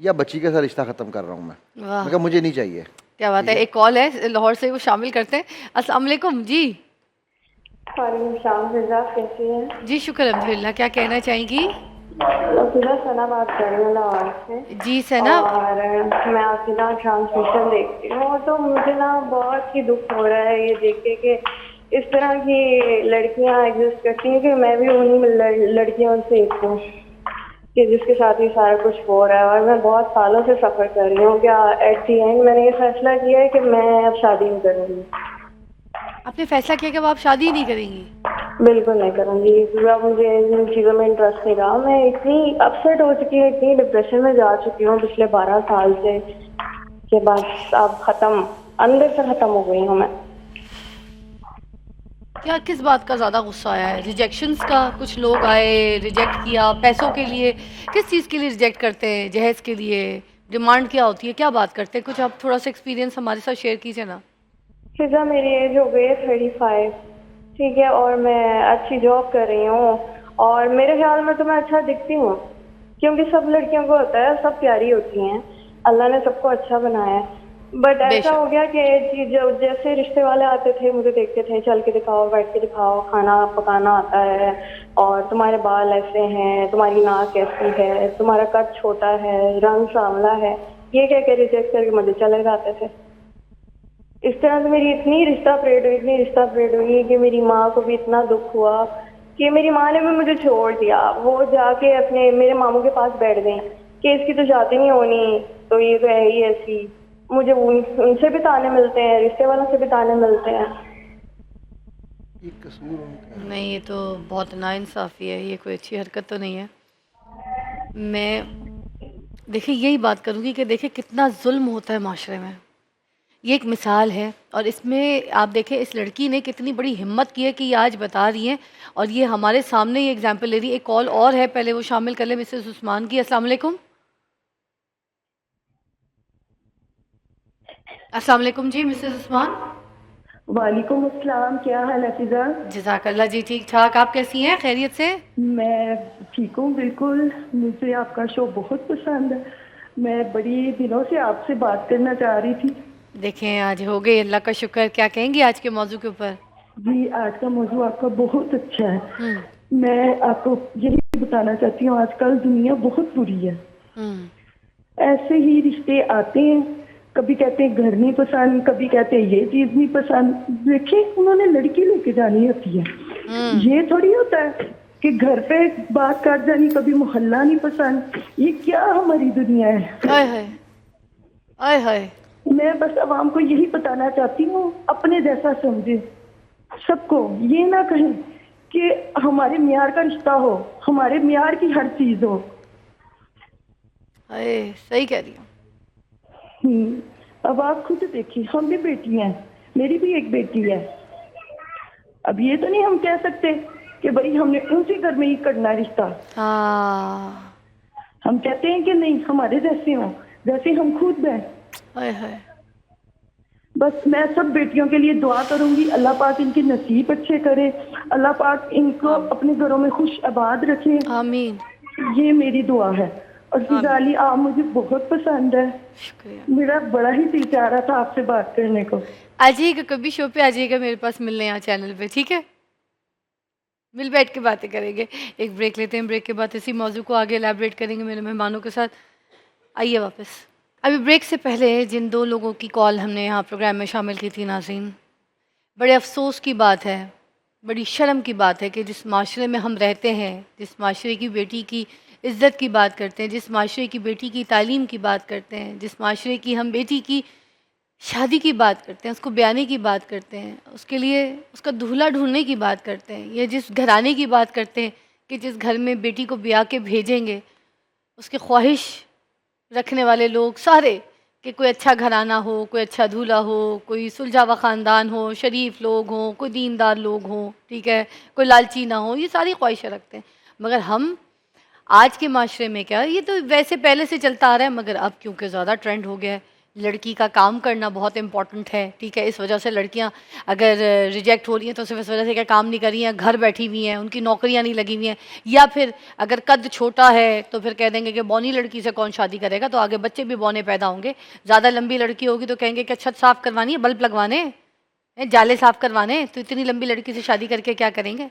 या बच्ची के साथ रिश्ता ख़त्म कर रहा हूँ मैं कहा मुझे नहीं चाहिए। क्या बात है। एक कॉल है लाहौर से, वो शामिल करते हैं। अस्सलाम वालेकुम जी। वालेकुम सलाम, फिजा कैसी हैं? जी शुक्र अल्हम्दुलिल्लाह। क्या कहना चाहेंगी? फिजा सना बात कर रही हूँ लाहौर से। जी सना। और मैं आपकी ना ट्रांसमिशन देखती हूँ तो मुझे ना बहुत ही दुख हो रहा है ये देख के कि इस तरह की लड़कियाँ एग्जिस्ट करती हैं, कि मैं भी उन्हीं लड़कियों से एक हूँ कि जिसके साथ ही सारा कुछ हो रहा है। और मैं बहुत सालों से सफ़र कर रही हूँ, क्या एट दी एंड मैंने ये फैसला किया है कि मैं अब शादी नहीं करूँगी। आपने फैसला किया कि अब आप शादी ही नहीं करेंगी? बिल्कुल नहीं करूँगी, पूरा मुझे इन चीज़ों में इंटरेस्ट नहीं रहा। मैं इतनी अपसेट हो चुकी हूँ, इतनी डिप्रेशन में जा चुकी हूँ पिछले 12 साल से कि बस अब ख़त्म, अंदर से ख़त्म हो गई हूँ मैं। क्या किस बात का ज़्यादा गुस्सा आया है? रिजेक्शंस का? कुछ लोग आए रिजेक्ट किया पैसों के लिए? किस चीज़ के लिए रिजेक्ट करते हैं? जहेज़ के लिए डिमांड क्या होती है? क्या बात करते हैं? कुछ आप थोड़ा सा एक्सपीरियंस हमारे साथ शेयर कीजिए ना। फिजा मेरी एज हो गई है 35, ठीक है, और मैं अच्छी जॉब कर रही हूँ और मेरे ख्याल में तो मैं अच्छा दिखती हूँ, क्योंकि सब लड़कियों को होता है, सब प्यारी होती हैं, अल्लाह ने सबको अच्छा बनाया है। बट ऐसा बेशक। हो गया कि जब जैसे रिश्ते वाले आते थे मुझे देखते थे, चल के दिखाओ, बैठ के दिखाओ, खाना पकाना आता है, और तुम्हारे बाल ऐसे हैं, तुम्हारी नाक ऐसी है, तुम्हारा कद छोटा है, रंग सांवला है, ये कह के रिजेक्ट करके मुझे चले जाते थे। इस तरह से मेरी इतनी रिश्ता परेड हुई कि मेरी माँ को भी इतना दुख हुआ कि मेरी माँ ने भी मुझे छोड़ दिया। वो जाके अपने मेरे मामू के पास बैठ गई कि इसकी तो शादी नहीं होनी, तो ये तो है ही ऐसी। मुझे उनसे भी ताने मिलते हैं, रिश्ते वालों से भी ताने मिलते हैं। ये कसूर उनका है। नहीं, ये तो बहुत नाइंसाफ़ी है, ये कोई अच्छी हरकत तो नहीं है। मैं देखिए यही बात करूँगी कि देखिए कितना ज़ुल्म होता है माशरे में। ये एक मिसाल है, और इसमें आप देखें इस लड़की ने कितनी बड़ी हिम्मत की है कि ये आज बता रही हैं, और ये हमारे सामने ये एग्जाम्पल ले रही है। एक कॉल और है, पहले वो शामिल कर ले मिसेस उस्मान की। अस्सलाम वालेकुम। अस्सलाम वालेकुम जी मिसेस उस्मान। वालेकुम अस्सलाम। क्या हाल है फिजा? जज़ाकल्लाह जी, ठीक ठाक। आप कैसी हैं, खैरियत से? मैं ठीक हूँ बिल्कुल। मुझे आपका शो बहुत पसंद है। मैं बड़ी दिनों से आपसे बात करना चाह रही थी। देखें आज हो गई, अल्लाह का शुक्र। क्या कहेंगी आज के मौजू के ऊपर? जी, आज का मौजू आपका बहुत अच्छा है। हम्म। मैं आपको यही बताना चाहती हूँ, आजकल दुनिया बहुत बुरी है। हम्म। ऐसे ही रिश्ते आते हैं, कभी कहते हैं घर नहीं पसंद, कभी कहते हैं ये चीज नहीं पसंद। देखिए, उन्होंने लड़की लेके जानी होती है। ये थोड़ी होता है कि घर पे बात कर जानी, कभी मोहल्ला नहीं पसंद। ये क्या हमारी दुनिया है। आय हाय, आय हाय। मैं बस आवाम को यही बताना चाहती हूँ, अपने जैसा समझे सबको। ये ना कहें कि हमारे मियार का रिश्ता हो, हमारे मियार की हर चीज हो। अरे सही कह रही हूँ। अब आप खुद देखिए, हम भी बेटी हैं, मेरी भी एक बेटी है। अब ये तो नहीं हम कह सकते कि भाई हमने उनसे घर में ही करना रिश्ता। हाँ। हम कहते हैं कि नहीं, हमारे जैसे हो, जैसे हम खुद हैं। आय हाय। बस मैं सब बेटियों के लिए दुआ करूंगी, अल्लाह पाक इनके नसीब अच्छे करे, अल्लाह पाक इनको अपने घरों में खुश आबाद रखे। आमीन। ये मेरी दुआ है। और फिजा अली, आप मुझे बहुत पसंद है। शुक्रिया। मेरा बड़ा ही दिल चाह रहा था आपसे बात करने को। आ जाइएगा कभी, शो पे आ जाइएगा मेरे पास मिलने, यहाँ चैनल पे, ठीक है? मिल बैठ के बातें करेंगे। एक ब्रेक लेते हैं, ब्रेक के बाद इसी मौजू को आगे एलैबोरेट करेंगे मेरे मेहमानों के साथ। आइए वापस। अभी ब्रेक से पहले जिन दो लोगों की कॉल हमने यहाँ प्रोग्राम में शामिल की थी नाज़रीन, बड़े अफसोस की बात है, बड़ी शर्म की बात है कि जिस माशरे में हम रहते हैं, जिस माशरे की बेटी की इज़्ज़त की बात करते हैं, जिस माशरे की बेटी की तालीम की बात करते हैं, जिस माशरे की हम बेटी की शादी की बात करते हैं, उसको ब्याने की बात करते हैं, उसके लिए उसका दूल्हा ढूंढने की बात करते हैं, या जिस घराने की बात करते हैं कि जिस घर में बेटी को ब्याह के भेजेंगे, उसकी ख्वाहिश रखने वाले लोग सारे कि कोई अच्छा घराना हो, कोई अच्छा दूल्हा हो, कोई सुलझा हुआ ख़ानदान हो, शरीफ लोग हों, कोई दीनदार लोग हों, ठीक है, कोई लालची ना हो, ये सारी ख्वाहिशें रखते हैं। मगर हम आज के माशरे में क्या, ये तो वैसे पहले से चलता आ रहा है, मगर अब क्योंकि ज़्यादा ट्रेंड हो गया है, लड़की का काम करना बहुत इम्पॉर्टेंट है, ठीक है। इस वजह से लड़कियां अगर रिजेक्ट हो रही हैं तो सिर्फ इस वजह से कि काम नहीं कर रही हैं, घर बैठी हुई हैं, उनकी नौकरियां नहीं लगी हुई हैं, या फिर अगर कद छोटा है तो फिर कह देंगे कि बौनी लड़की से कौन शादी करेगा, तो आगे बच्चे भी बौने पैदा होंगे। ज़्यादा लंबी लड़की होगी तो कहेंगे कि छत साफ़ करवानी है, बल्ब लगवाने हैं, जाले साफ़ करवाने, तो इतनी लंबी लड़की से शादी करके क्या करेंगे।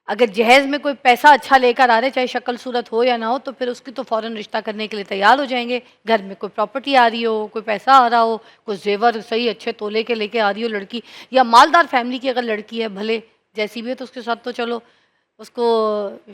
अगर जहेज़ में कोई पैसा अच्छा लेकर आ रहे, चाहे शक्ल सूरत हो या ना हो, तो फिर उसकी तो फ़ौरन रिश्ता करने के लिए तैयार हो जाएंगे। घर में कोई प्रॉपर्टी आ रही हो, कोई पैसा आ रहा हो, कोई जेवर सही अच्छे तोले के लेके आ रही हो लड़की, या मालदार फैमिली की अगर लड़की है, भले जैसी भी है, तो उसके साथ तो चलो उसको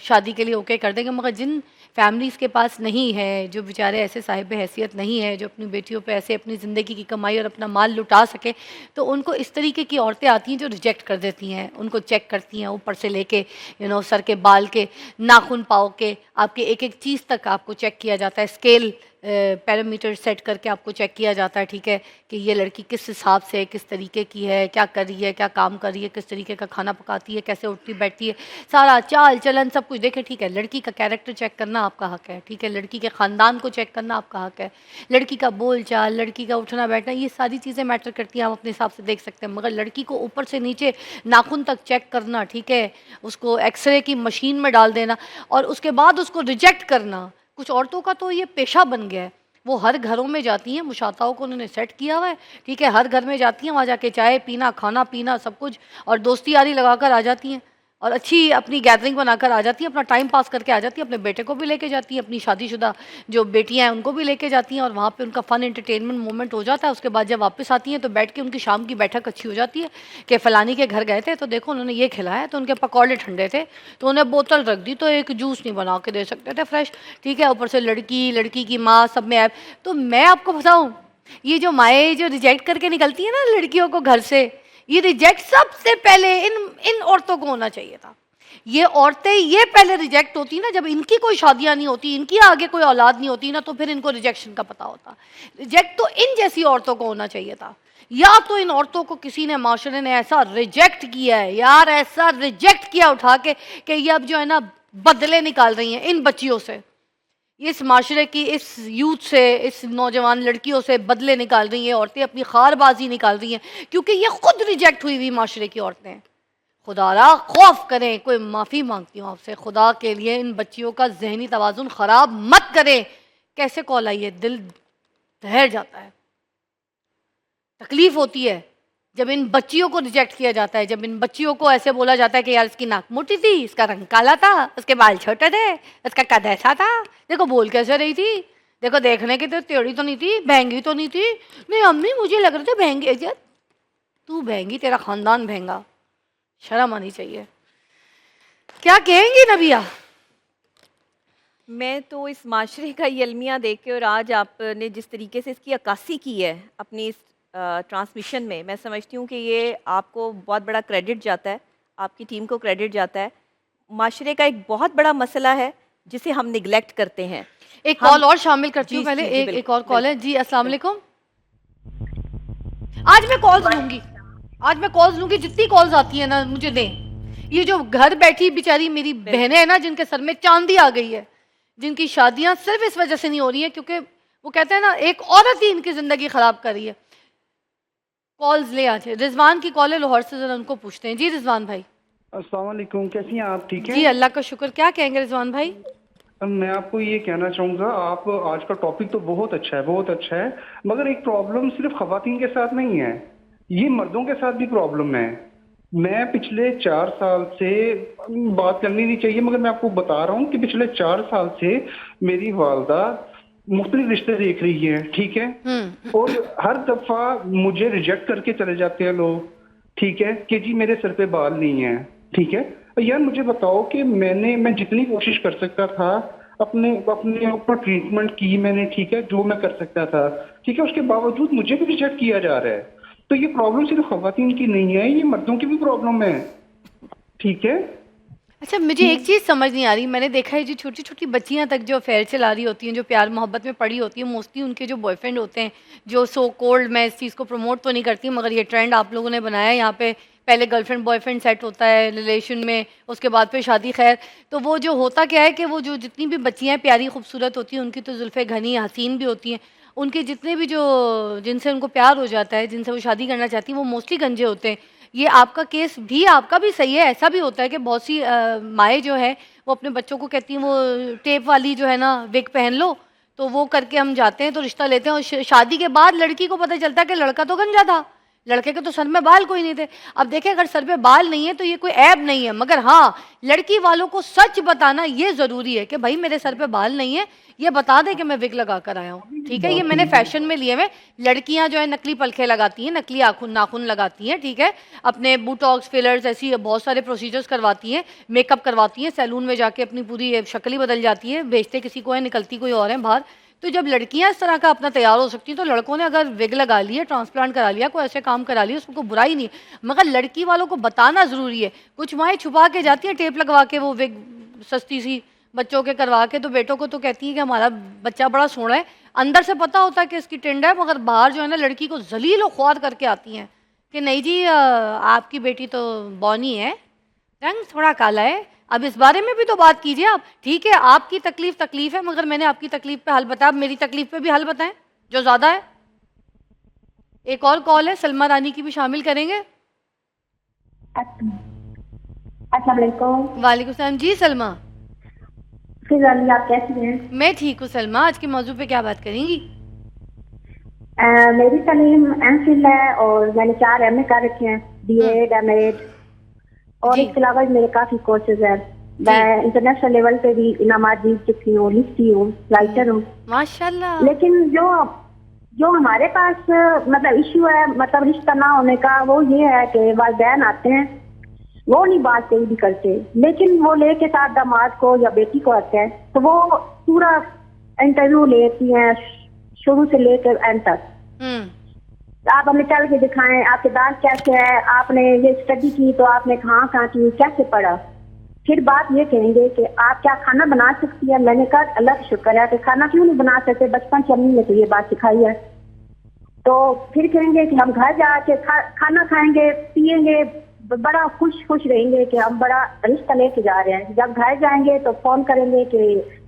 शादी के लिए ओके कर देंगे। मगर जिन फैमिलीज़ के पास नहीं है, जो बेचारे ऐसे साहिब हैसियत नहीं है, जो अपनी बेटियों पे ऐसे अपनी ज़िंदगी की कमाई और अपना माल लुटा सके, तो उनको इस तरीके की औरतें आती हैं जो रिजेक्ट कर देती हैं, उनको चेक करती हैं ऊपर से लेके सर के बाल के नाखून पाँव के, आपके एक एक चीज़ तक आपको चेक किया जाता है, स्केल पैरामीटर सेट करके आपको चेक किया जाता है, ठीक है, कि ये लड़की किस हिसाब से, किस तरीके की है, क्या कर रही है, क्या काम कर रही है, किस तरीके का खाना पकाती है, कैसे उठती बैठती है, सारा चाल चलन सब कुछ देखें, ठीक है। लड़की का कैरेक्टर चेक करना आपका हक है, ठीक है। लड़की के ख़ानदान को चेक करना आपका हक है। लड़की का बोल चाल, लड़की का उठना बैठना, ये सारी चीज़ें मैटर करती हैं, आप अपने हिसाब से देख सकते हैं। मगर लड़की को ऊपर से नीचे नाखून तक चेक करना, ठीक है, उसको एक्सरे की मशीन में डाल देना और उसके बाद उसको रिजेक्ट करना, कुछ औरतों का तो ये पेशा बन गया है। वो हर घरों में जाती हैं, मुशाताओं को उन्होंने सेट किया हुआ है, ठीक है, हर घर में जाती हैं, वहाँ जाके चाय पीना, खाना पीना सब कुछ, और दोस्ती यारी लगाकर आ जाती हैं, और अच्छी अपनी गैदरिंग बनाकर आ जाती हैं, अपना टाइम पास करके आ जाती हैं, अपने बेटे को भी लेके जाती हैं, अपनी शादीशुदा जो बेटियां हैं उनको भी लेके जाती हैं, और वहाँ पे उनका फन एंटरटेनमेंट मोमेंट हो जाता है। उसके बाद जब वापस आती हैं तो बैठ के उनकी शाम की बैठक अच्छी हो जाती है कि फ़लानी के घर गए थे तो देखो उन्होंने ये खिलाया, तो उनके पकौड़े ठंडे थे तो उन्हें बोतल रख दी, तो एक जूस नहीं बना के दे सकते थे फ्रेश, ठीक है, ऊपर से लड़की, लड़की की माँ, सब में ऐप। तो मैं आपको बताऊँ, ये जो माएँ जो रिजेक्ट करके निकलती है ना लड़कियों को घर से, ये रिजेक्ट सबसे पहले इन औरतों को होना चाहिए था। ये औरतें ये पहले रिजेक्ट होती ना, जब इनकी कोई शादियां नहीं होती, इनकी आगे कोई औलाद नहीं होती ना, तो फिर इनको रिजेक्शन का पता होता। रिजेक्ट तो इन जैसी औरतों को होना चाहिए था, या तो इन औरतों को किसी ने, माशरे ने ऐसा रिजेक्ट किया है यार, ऐसा रिजेक्ट किया उठा के कि ये अब जो है ना बदले निकाल रही हैं इन बच्चियों से, इस माशरे की, इस यूथ से, इस नौजवान लड़कियों से बदले निकाल रही हैं औरतें, अपनी खारबाजी निकाल रही हैं, क्योंकि ये खुद रिजेक्ट हुई हुई माशरे की औरतें हैं। खुदारा खौफ करें, कोई माफ़ी मांगती हूँ आपसे, खुदा के लिए इन बच्चियों का जहनी तवाज़ुन ख़राब मत करें। कैसे कॉल आई है, दिल दहर जाता है, तकलीफ़ होती है जब इन बच्चियों को रिजेक्ट किया जाता है, जब इन बच्चियों को ऐसे बोला जाता है कि यार इसकी नाक मोटी थी, इसका रंग काला था, उसके बाल छोटे थे, इसका कद ऐसा था, देखो बोल कैसे रही थी, देखो देखने की तो टेढ़ी तो नहीं थी, बहंगी तो नहीं थी, नहीं अम्मी मुझे लग रहा था बहंगी, तू बहंगी, तेरा ख़ानदान बहंगा, शर्म आनी चाहिए। क्या कहेंगी नबिया? मैं तो इस माशरे का ये अलमिया देख के, और आज आपने जिस तरीके से इसकी अक्कासी की है अपनी इस ट्रांसमिशन में, मैं समझती हूँ कि ये आपको बहुत बड़ा क्रेडिट जाता है, आपकी टीम को क्रेडिट जाता है। माशरे का एक बहुत बड़ा मसला है जिसे हम निगलेक्ट करते हैं। एक कॉल और शामिल करती हूँ जी, पहले, जी, जी, एक और कॉल है जी। अस्सलाम वालेकुम। आज मैं कॉल्स लूंगी, जितनी कॉल्स आती है ना मुझे दें। ये जो घर बैठी बेचारी मेरी बहनें हैं ना, जिनके सर में चांदी आ गई है, जिनकी शादियां सिर्फ इस वजह से नहीं हो रही है क्योंकि वो कहते हैं ना एक औरत ही इनकी जिंदगी खराब कर रही है। कॉल्स ले आज रिजवान की कॉल है लाहौर से, जरा उनको पूछते हैं। जी रिजवान भाई। अस्सलाम वालेकुम, कैसी हैं आप? ठीक जी है, अल्लाह का शुक्र। क्या कहेंगे रिजवान भाई? मैं आपको ये कहना चाहूँगा, आप आज का टॉपिक तो बहुत अच्छा है, बहुत अच्छा है, मगर एक प्रॉब्लम सिर्फ खवातीन के साथ नहीं है, ये मर्दों के साथ भी प्रॉब्लम है। मैं पिछले 4 साल से, बात करनी नहीं चाहिए मगर मैं आपको बता रहा हूँ कि पिछले 4 साल से मेरी वालदा मुख्तलिफ रिश्ते देख रही है, ठीक है, और हर दफा मुझे रिजेक्ट करके चले जाते हैं लोग, ठीक है, कि जी मेरे सर पे बाल नहीं है, ठीक है। यार मुझे बताओ कि मैं जितनी कोशिश कर सकता था, अपने अपने ऊपर ट्रीटमेंट की मैंने, ठीक है, जो मैं कर सकता था, ठीक है, उसके बावजूद मुझे भी रिजेक्ट किया जा रहा है। तो ये प्रॉब्लम सिर्फ खवातीन की नहीं है, ये मर्दों की भी प्रॉब्लम है, ठीक है। अच्छा मुझे एक चीज़ समझ नहीं आ रही, मैंने देखा है जो छोटी छोटी बच्चियां तक जो अफेयर चला रही होती हैं, जो प्यार मोहब्बत में पड़ी होती है, मोस्टली उनके जो बॉयफ्रेंड होते हैं, जो सो कोल्ड, मैं इस चीज़ को प्रमोट तो नहीं करती मगर ये ट्रेंड आप लोगों ने बनाया है, यहाँ पे पहले गर्लफ्रेंड बॉयफ्रेंड सेट होता है रिलेशन में, उसके बाद फिर शादी। खैर, तो वो जो होता क्या है कि वो जो जितनी भी बच्चियाँ प्यारी खूबसूरत होती हैं, उनकी तो जुल्फ़े घनी हसीन भी होती हैं, उनके जितने भी जो जिनसे उनको प्यार हो जाता है, जिनसे वो शादी करना चाहती हैं, वो मोस्टली गंजे होते हैं। ये आपका केस भी, आपका भी सही है। ऐसा भी होता है कि बहुत सी माएँ जो है वो अपने बच्चों को कहती हैं वो टेप वाली जो है ना विग पहन लो, तो वो करके हम जाते हैं तो रिश्ता लेते हैं, और शादी के बाद लड़की को पता चलता है कि लड़का तो गंजा था, लड़के के तो सर में बाल कोई नहीं थे। अब देखें, अगर सर पे बाल नहीं है तो ये कोई ऐब नहीं है, मगर हाँ लड़की वालों को सच बताना ये ज़रूरी है कि भाई मेरे सर पे बाल नहीं है, ये बता दें कि मैं विग लगा कर आया हूँ, ठीक है। ये मैंने फैशन में लिए हुए। लड़कियां जो है नकली पलखे लगाती हैं, नकली नाखून लगाती हैं, ठीक है, अपने बोटॉक्स फिलर्स ऐसी बहुत सारे प्रोसीजर्स करवाती हैं, मेकअप करवाती हैं, सैलून में जाके अपनी पूरी शक्ल ही बदल जाती है, बेचते किसी को है, निकलती कोई और है बाहर। तो जब लड़कियां इस तरह का अपना तैयार हो सकती हैं, तो लड़कों ने अगर विग लगा लिया, ट्रांसप्लांट करा लिया, कोई ऐसे काम करा लिया, उसको बुराई नहीं, मगर लड़की वालों को बताना ज़रूरी है। कुछ माएँ छुपा के जाती हैं टेप लगवा के, वो विग सस्ती सी बच्चों के करवा के, तो बेटों को तो कहती है कि हमारा बच्चा बड़ा सोहना है, अंदर से पता होता है कि इसकी टिंड है, मगर बाहर जो है ना लड़की को जलील और ख्वार करके आती हैं कि नहीं जी आपकी बेटी तो बौनी है, रंग थोड़ा काला है। अब इस बारे में भी तो बात कीजिए आप, ठीक है, आपकी तकलीफ है, मगर मैंने आपकी तकलीफ पे हल बताया, अब मेरी तकलीफ पे भी हल बताएं जो ज़्यादा है। एक और कॉल है, सलमा रानी की भी शामिल करेंगे। अस्सलाम वालेकुम। वालेकुम सलाम। जी सलमा। फिजा अली, आप कैसी हैं? मैं ठीक हूँ सलमा। आज के मौजू पे क्या बात करेंगी? मेरी तालीम एमफिल है और मैंने 4 MA कर रखे हैं, BEd, MAd और जी। इसके अलावा मेरे काफी कोर्सेज हैं। मैं इंटरनेशनल लेवल पे भी इनामात जीत चुकी हूँ, लिखती हूँ, राइटर हूँ। माशाल्लाह। लेकिन जो जो हमारे पास मतलब इश्यू है, मतलब रिश्ता ना होने का, वो ये है कि वालिदैन आते हैं, वो नहीं बात कहीं भी करते, लेकिन वो लेके साथ दामाद को या बेटी को आते हैं तो वो पूरा इंटरव्यू लेती हैं शुरू से लेकर एंड तक। आप हमें चल के दिखाएं, आपके दांत कैसे है, आपने ये स्टडी की तो आपने कहाँ कहाँ की, कैसे पढ़ा। फिर बात ये कहेंगे कि आप क्या खाना बना सकती है। मैंने कहा अल्लाह का शुक्र है कि खाना क्यों नहीं बना सकते, बचपन से अम्मी ने तो ये बात सिखाई है। तो फिर कहेंगे कि हम घर जाके खाना खाएंगे, पिएंगे, बड़ा खुश रहेंगे कि हम बड़ा रिश्ता लेके जा रहे हैं। जब घर जाएंगे तो फोन करेंगे कि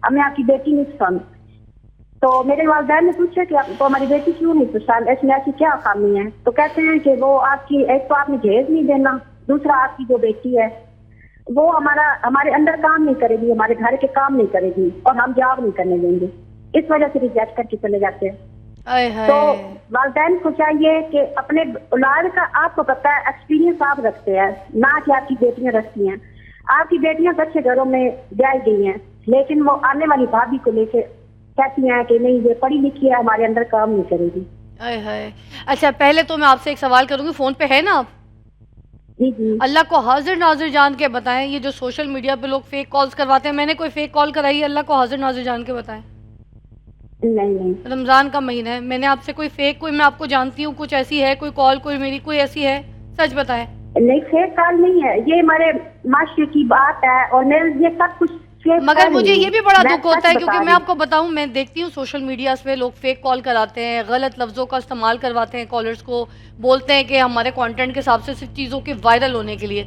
हमें आपकी बेटी नहीं पसंद। तो मेरे वालिदैन ने पूछा कि आपको हमारी बेटी क्यों नहीं पसंद, इसमें ऐसी क्या खामी है। तो कहते हैं कि वो आपकी, एक तो आपने जहेज नहीं देना, दूसरा आपकी जो बेटी है वो हमारे अंदर काम नहीं करेगी, हमारे घर के काम नहीं करेगी और हम जॉब नहीं करने देंगे। इस वजह से रिजेक्ट करके चले जाते हैं। आय हाय। तो वालिदैन को चाहिए कि अपने औलाद का, आपको पता है एक्सपीरियंस आप रखते हैं, ना कि आपकी बेटियां रखती हैं। आपकी बेटियां अच्छे घरों में ब्याई गई हैं, लेकिन वो आने वाली भाभी को लेके कहती हैं कि नहीं ये पढ़ी लिखी है, हमारे अंदर काम नहीं करेगी। आय हाय। अच्छा, पहले तो मैं आपसे एक सवाल करूंगी, फोन पे है ना आप? जी जी। अल्लाह को हाजिर नाजिर जान के बताएं, ये जो सोशल मीडिया पे लोग फेक कॉल्स करवाते हैं, मैंने कोई फेक कॉल कराई है? अल्लाह को हाजिर नाजिर जान के बताएं। नहीं नहीं। रमजान का महीना है, मैंने आपसे कोई फेक, कोई मैं आपको जानती हूँ, कुछ ऐसी है कोई कॉल, कोई मेरी कोई ऐसी है? सच बताएं। नहीं फेक कॉल नहीं है, ये हमारे माशरे की बात है और मैं ये सब कुछ फेक मगर कॉल मुझे नहीं ये है। भी बड़ा मैं दुख होता सच है, बता क्योंकि रही मैं हूँ। आपको बताऊं, मैं देखती हूँ सोशल मीडिया पे लोग फेक कॉल कराते हैं, गलत लफ्ज़ों का इस्तेमाल करवाते हैं, कॉलर्स को बोलते हैं कि हमारे कंटेंट के हिसाब से सिर्फ चीज़ों के वायरल होने के लिए।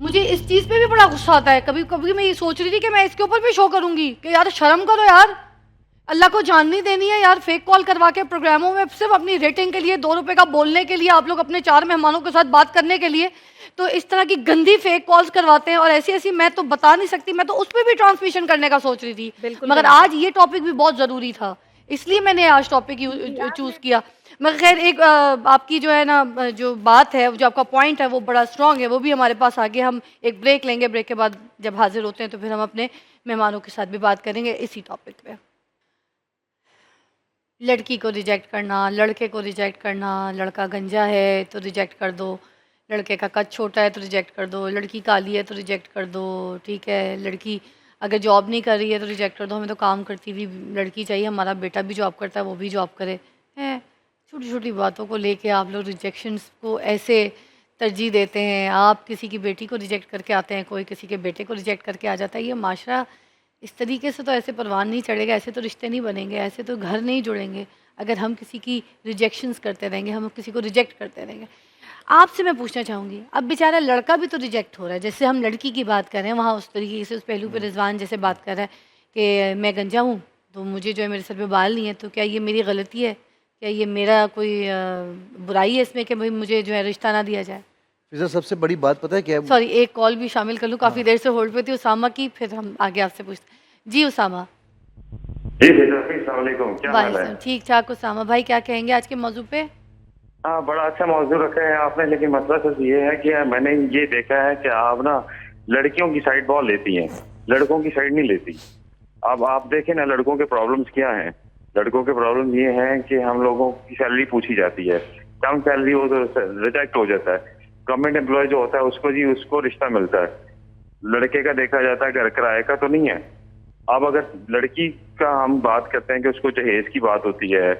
मुझे इस चीज़ पे भी बड़ा गुस्सा आता है। कभी कभी मैं ये सोच रही थी कि मैं इसके ऊपर भी शो करूंगी कि यार शर्म करो यार, अल्लाह को जान नहीं देनी है यार। फेक कॉल करवा के प्रोग्रामों में सिर्फ अपनी रेटिंग के लिए, 2 रुपए का बोलने के लिए, आप लोग अपने 4 मेहमानों के साथ बात करने के लिए, तो इस तरह की गंदी फेक कॉल्स करवाते हैं। और ऐसी ऐसी मैं तो बता नहीं सकती, मैं तो उस पर भी ट्रांसमिशन करने का सोच रही थी। बिल्कुल मगर बिल्कुल। आज ये टॉपिक भी बहुत ज़रूरी था, इसलिए मैंने आज टॉपिक चूज़ किया। मगर खैर, एक आपकी जो है ना जो बात है, जो आपका पॉइंट है वो बड़ा स्ट्रांग है, वो भी हमारे पास आगे। हम एक ब्रेक लेंगे, ब्रेक के बाद जब हाजिर होते हैं तो फिर हम अपने मेहमानों के साथ भी बात करेंगे इसी टॉपिक पे। लड़की को रिजेक्ट करना, लड़के को रिजेक्ट करना, लड़का गंजा है तो रिजेक्ट कर दो, लड़के का कद छोटा है तो रिजेक्ट कर दो, लड़की काली है तो रिजेक्ट कर दो, ठीक है, लड़की अगर जॉब नहीं कर रही है तो रिजेक्ट कर दो, हमें तो काम करती हुई लड़की चाहिए, हमारा बेटा भी जॉब करता है वो भी जॉब करे। हैं, छोटी छोटी बातों को लेके आप लोग रिजेक्शंस को ऐसे तरजीह देते हैं। आप किसी की बेटी को रिजेक्ट करके आते हैं, कोई किसी के बेटे को रिजेक्ट करके आ जाता है। ये माशरा इस तरीके से तो ऐसे परवान नहीं चढ़ेगा, ऐसे तो रिश्ते नहीं बनेंगे, ऐसे तो घर नहीं जुड़ेंगे अगर हम किसी की रिजेक्शंस करते रहेंगे, हम किसी को रिजेक्ट करते रहेंगे। आपसे मैं पूछना चाहूँगी, अब बेचारा लड़का भी तो रिजेक्ट हो रहा है, जैसे हम लड़की की बात कर रहे हैं, वहाँ उस तरीके से उस पहलू पे रिजवान जैसे बात कर रहा है कि मैं गंजा हूँ तो मुझे जो है मेरे सर पे बाल नहीं है, तो क्या ये मेरी गलती है, क्या ये मेरा कोई बुराई है इसमें कि भाई मुझे जो है रिश्ता ना दिया जाए? फिजा सबसे बड़ी बात पता है क्या है? सॉरी, एक कॉल भी शामिल कर लूँ, काफ़ी देर से होल्ड पे थी उसामा की, फिर हम आगे आपसे पूछते हैं। जी उसामा। जी अस्सलाम वालेकुम, क्या हाल है? ठीक ठाक उसामा भाई, क्या कहेंगे आज के मौजू पे? हाँ, बड़ा अच्छा मौजूद रखा है आपने, लेकिन मसला सिर्फ ये है कि मैंने ये देखा है कि आप ना लड़कियों की साइड बहुत लेती हैं, लड़कों की साइड नहीं लेती। अब आप देखें ना लड़कों के प्रॉब्लम्स क्या हैं। लड़कों के प्रॉब्लम ये हैं कि हम लोगों की सैलरी पूछी जाती है, कम सैलरी हो तो रिजेक्ट हो जाता है। गवर्नमेंट एम्प्लॉय जो होता है उसको रिश्ता मिलता है। लड़के का देखा जाता है घर किराए का तो नहीं है। अब अगर लड़की का हम बात करते हैं कि उसको जहेज की बात होती है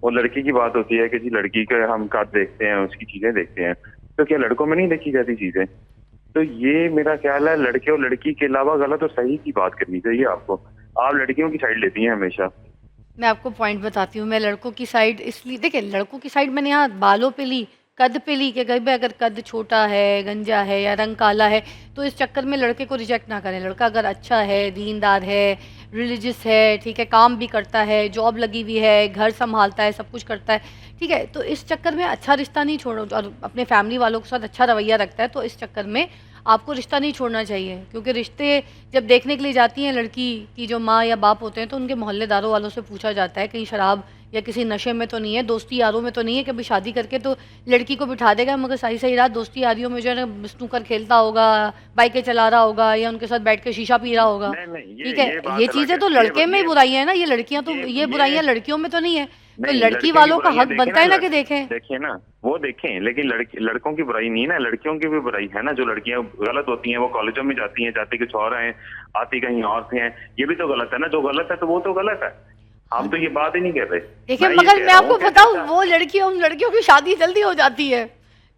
और लड़की की बात होती है कि जी लड़की का हम कद देखते हैं, उसकी चीजें देखते हैं, तो क्या लड़कों में नहीं देखी जाती चीजें? तो ये मेरा ख्याल है लड़के और लड़की के अलावा गलत और सही की बात करनी चाहिए आपको। आप लड़कियों की साइड लेती हैं हमेशा। मैं आपको पॉइंट बताती हूँ, मैं लड़कों की साइड इसलिए, देखिए लड़कों की साइड मैंने यहाँ बालों पे ली, कद पे ली कि भाई अगर कद छोटा है, गंजा है या रंग काला है तो इस चक्कर में लड़के को रिजेक्ट ना करें। लड़का अगर अच्छा है, दीनदार है, रिलीजियस है, ठीक है, काम भी करता है, जॉब लगी हुई है, घर संभालता है, सब कुछ करता है, ठीक है, तो इस चक्कर में अच्छा रिश्ता नहीं छोड़ो और अपने फैमिली वालों के साथ अच्छा रवैया रखता है, तो इस चक्कर में आपको रिश्ता नहीं छोड़ना चाहिए, क्योंकि रिश्ते जब देखने के लिए जाती हैं लड़की की जो माँ या बाप होते हैं तो उनके मोहल्लेदारों वालों से पूछा जाता है कहीं शराब या किसी नशे में तो नहीं है, दोस्ती यारों में तो नहीं है कि अभी शादी करके तो लड़की को बिठा देगा मगर सही सही रात दोस्ती यारियों में जो है ना स्नूकर खेलता होगा, बाइकें चला रहा होगा या उनके साथ बैठ के शीशा पी रहा होगा। ठीक है, ये चीज़ें तो लड़के में ही बुराइयां है ना, ये लड़कियां तो ये बुराइयां लड़कियों में तो नहीं है। तो लड़की वालों का हक बनता है ना कि देखें। देखिए ना, वो देखें, लेकिन लड़कों की बुराई नहीं है ना, लड़कियों की भी बुराई है ना। जो लड़कियां गलत होती हैं वो कॉलेजों में जाती हैं, जाती कुछ और हैं, आती कहीं और से हैं, ये भी तो गलत है ना। जो गलत है तो वो तो गलत है, हम तो ये बात ही नहीं कर रहे। देखिए मगर मैं आपको बताऊं, वो उन लड़कियों की शादी जल्दी हो जाती है।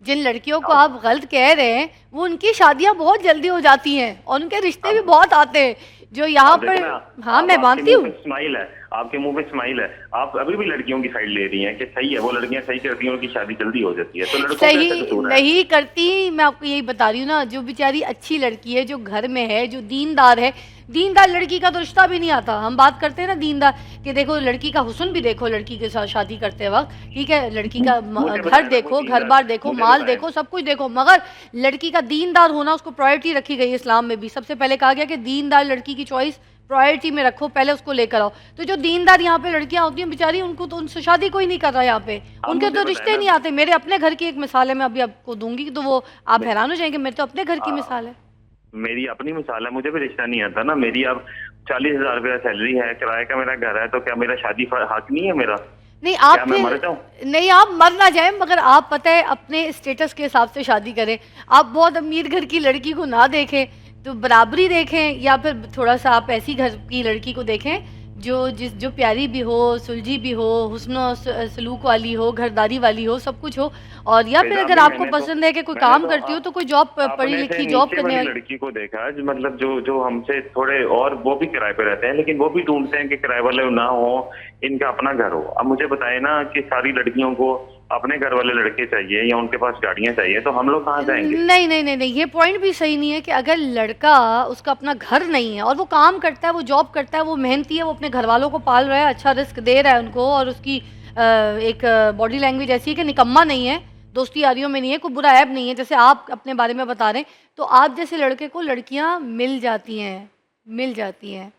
जिन लड़कियों को आप गलत कह रहे हैं वो उनकी शादियां बहुत जल्दी हो जाती हैं और उनके रिश्ते भी बहुत आते हैं जो यहाँ पर। हाँ मैं मानती हूँ, स्माइल है आपके मुंह पे, स्माइल है, आप अभी भी लड़कियों की साइड ले रही हैं कि सही है, वो लड़कियां सही करती हैं, उनकी शादी जल्दी हो जाती है, तो लड़कों सही नहीं करती। मैं आपको यही बता रही हूँ ना, जो बेचारी अच्छी लड़की है, जो घर में है, जो दीनदार है, दीनदार लड़की का तो रिश्ता भी नहीं आता। हम बात करते हैं ना दीनदार कि देखो लड़की का हुस्न भी देखो लड़की के साथ शादी करते वक्त, ठीक है, लड़की का घर देखो, घर बार देखो, माल देखो, सब कुछ देखो, मगर लड़की का दीनदार होना उसको प्रायोरिटी रखी गई है इस्लाम में भी। सबसे पहले कहा गया कि दीनदार लड़की की चॉइस प्रायोरिटी में रखो, पहले उसको लेकर आओ। तो जो दीनदार यहाँ पे लड़कियां होती हैं बेचारी, उनको तो उनसे शादी कोई नहीं कर रहा यहाँ पे, उनके तो रिश्ते नहीं आते। मेरे अपने घर की एक मिसाल है, मैं अभी आपको दूंगी तो वो आप हैरान हो जाएंगे, मेरे तो अपने घर की मिसाल है। मेरी अपनी मिसाल है, मुझे भी रिश्ता नहीं आता ना। मेरी अब 40,000 रुपया सैलरी है, किराए का मेरा घर है, तो क्या मेरा शादी हक नहीं है मेरा? नहीं आप नहीं आप मर ना जाए, मगर आप पता है अपने स्टेटस के हिसाब से शादी करें। आप बहुत अमीर घर की लड़की को ना देखें, तो बराबरी देखें, या फिर थोड़ा सा आप ऐसी घर की लड़की को देखें जो प्यारी भी हो, सुलझी भी हो, हुस्न सलूक वाली हो, घरदारी वाली हो, सब कुछ हो। और या फिर अगर आपको पसंद है कि कोई काम करती हो तो कोई जॉब, पढ़ी लिखी जॉब करने वाली लड़की को देखा, मतलब जो हमसे थोड़े, और वो भी किराए पे रहते हैं, लेकिन वो भी ढूंढते हैं कि किराए वाले ना हो, इनका अपना घर हो। अब मुझे बताए ना कि सारी लड़कियों को अपने घर वाले लड़के चाहिए या उनके पास गाड़ियां चाहिए, तो हम लोग कहाँ जाएंगे? नहीं नहीं नहीं नहीं, ये पॉइंट भी सही नहीं है कि अगर लड़का, उसका अपना घर नहीं है और वो काम करता है, वो जॉब करता है, वो मेहनती है, वो अपने घर वालों को पाल रहा है, अच्छा रिस्क दे रहा है उनको, और उसकी एक बॉडी लैंग्वेज ऐसी है कि निकम्मा नहीं है, दोस्ती यारियों में नहीं है, कोई बुरा ऐप नहीं है, जैसे आप अपने बारे में बता रहे हैं, तो आप जैसे लड़के को लड़कियां मिल जाती हैं।